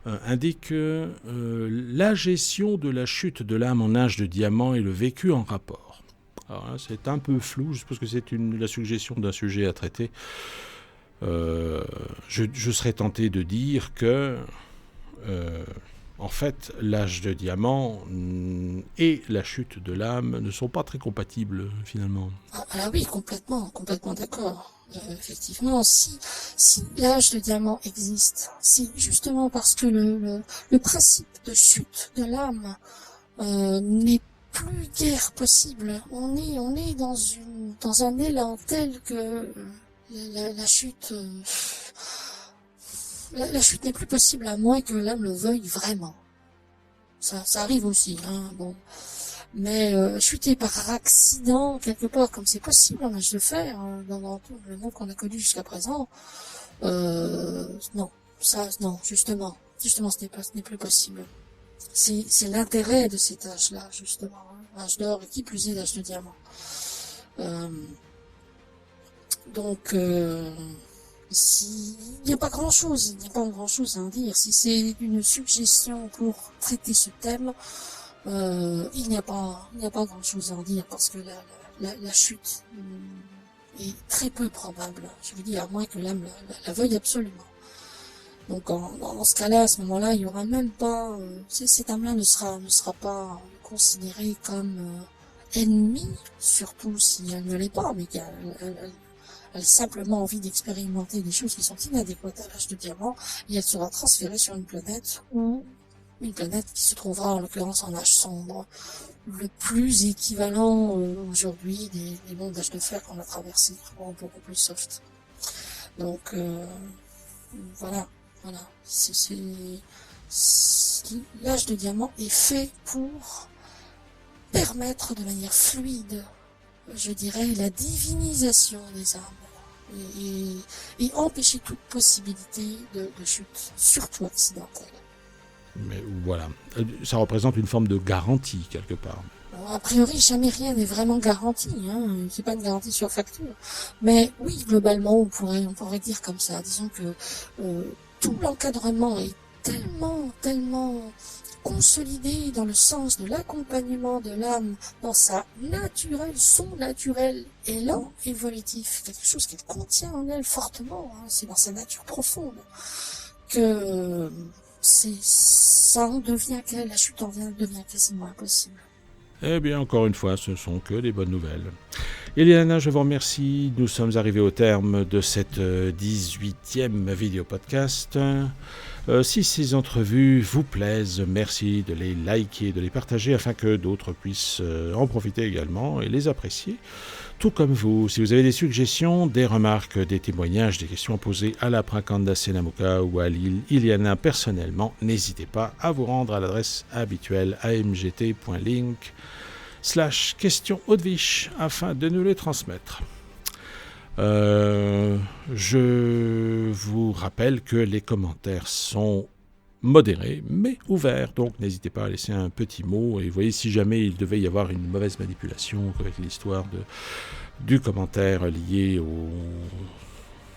[SPEAKER 1] indique que la gestion de la chute de l'âme en âge de diamant et le vécu en rapport. Alors là, c'est un peu flou, je suppose que c'est la suggestion d'un sujet à traiter. Je serais tenté de dire que en fait, l'âge de diamant et la chute de l'âme ne sont pas très compatibles, finalement.
[SPEAKER 2] Ah oui, complètement d'accord. Effectivement, si l'âge de diamant existe, si justement parce que le principe de chute de l'âme n'est plus guère possible, on est dans un élan tel que la chute la chute n'est plus possible à moins que l'âme le veuille vraiment. Ça arrive aussi, hein, bon. Mais chuter par accident quelque part, comme c'est possible en âge de fer, dans tout le monde qu'on a connu jusqu'à présent, non, justement, ce n'est plus possible. C'est l'intérêt de cet âge-là, justement, hein, l'âge d'or et qui plus est l'âge de diamant. Donc, il n'y a pas grand-chose à en dire. Si c'est une suggestion pour traiter ce thème, il n'y a pas grand-chose à en dire parce que la chute est très peu probable. Je vous dis, à moins que l'âme la veuille absolument. Donc, dans ce cas-là, à ce moment-là, il y aura même pas, cette âme-là ne sera pas considérée comme ennemie, surtout si elle ne l'est pas, mais qu'elle a simplement envie d'expérimenter des choses qui sont inadéquates à l'âge de diamant, et elle sera transférée sur une planète où une planète qui se trouvera en l'occurrence en âge sombre, le plus équivalent aujourd'hui des mondes d'âge de fer qu'on a traversés, beaucoup plus soft. Donc voilà. L'âge de diamant est fait pour permettre de manière fluide, je dirais, la divinisation des âmes et empêcher toute possibilité de chute, surtout accidentelle.
[SPEAKER 1] Mais voilà, ça représente une forme de garantie quelque part.
[SPEAKER 2] Bon, a priori, jamais rien n'est vraiment garanti, c'est pas une garantie sur facture. Mais oui, globalement, on pourrait dire comme ça. Disons que tout l'encadrement est tellement consolidé dans le sens de l'accompagnement de l'âme dans son naturel élan évolutif, quelque chose qu'elle contient en elle fortement, c'est dans sa nature profonde, que la chute en devient quasiment impossible.
[SPEAKER 1] Eh bien, encore une fois, ce sont que des bonnes nouvelles. Eliana, je vous remercie. Nous sommes arrivés au terme de cette 18e vidéo podcast. Si ces entrevues vous plaisent, merci de les liker, de les partager afin que d'autres puissent en profiter également et les apprécier. Tout comme vous, si vous avez des suggestions, des remarques, des témoignages, des questions posées à la Prakanda Senamuka ou à Iliana personnellement, n'hésitez pas à vous rendre à l'adresse habituelle amgt.link/question Haute-Viche afin de nous les transmettre. Je vous rappelle que les commentaires sont modérés mais ouverts, donc n'hésitez pas à laisser un petit mot et voyez si jamais il devait y avoir une mauvaise manipulation avec l'histoire du commentaire lié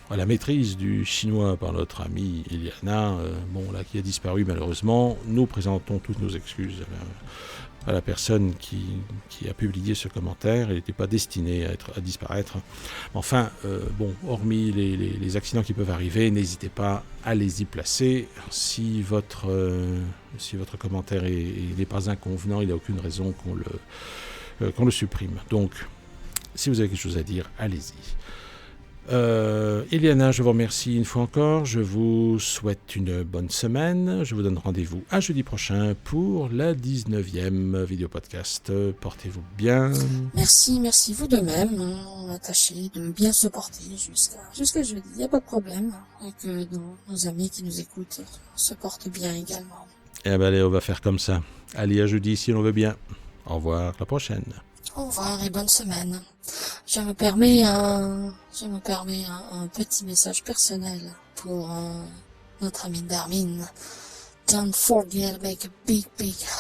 [SPEAKER 1] à la maîtrise du chinois par notre amie Eliana, qui a disparu malheureusement. Nous présentons toutes nos excuses à la personne qui a publié ce commentaire. Il n'était pas destiné à disparaître. Enfin, hormis les accidents qui peuvent arriver, n'hésitez pas à les y placer. Si votre commentaire n'est pas inconvenant, il n'y a aucune raison qu'on le supprime. Donc, si vous avez quelque chose à dire, allez-y. Eliana, je vous remercie une fois encore. Je vous souhaite une bonne semaine. Je vous donne rendez-vous à jeudi prochain pour la 19e vidéo podcast. Portez-vous bien.
[SPEAKER 2] Merci vous de même. Tâchez de bien se porter jusqu'à jeudi. Il n'y a pas de problème. Et que nos amis qui nous écoutent se portent bien également.
[SPEAKER 1] Eh bien, allez, on va faire comme ça. Allez, à jeudi si l'on veut bien. Au revoir, la prochaine.
[SPEAKER 2] Au revoir et bonne semaine. Je me permets un petit message personnel pour notre ami Darwin. Don't forget to make a big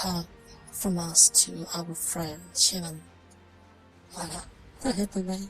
[SPEAKER 2] hug from us to our friend Shivan. Voilà. Bye bye.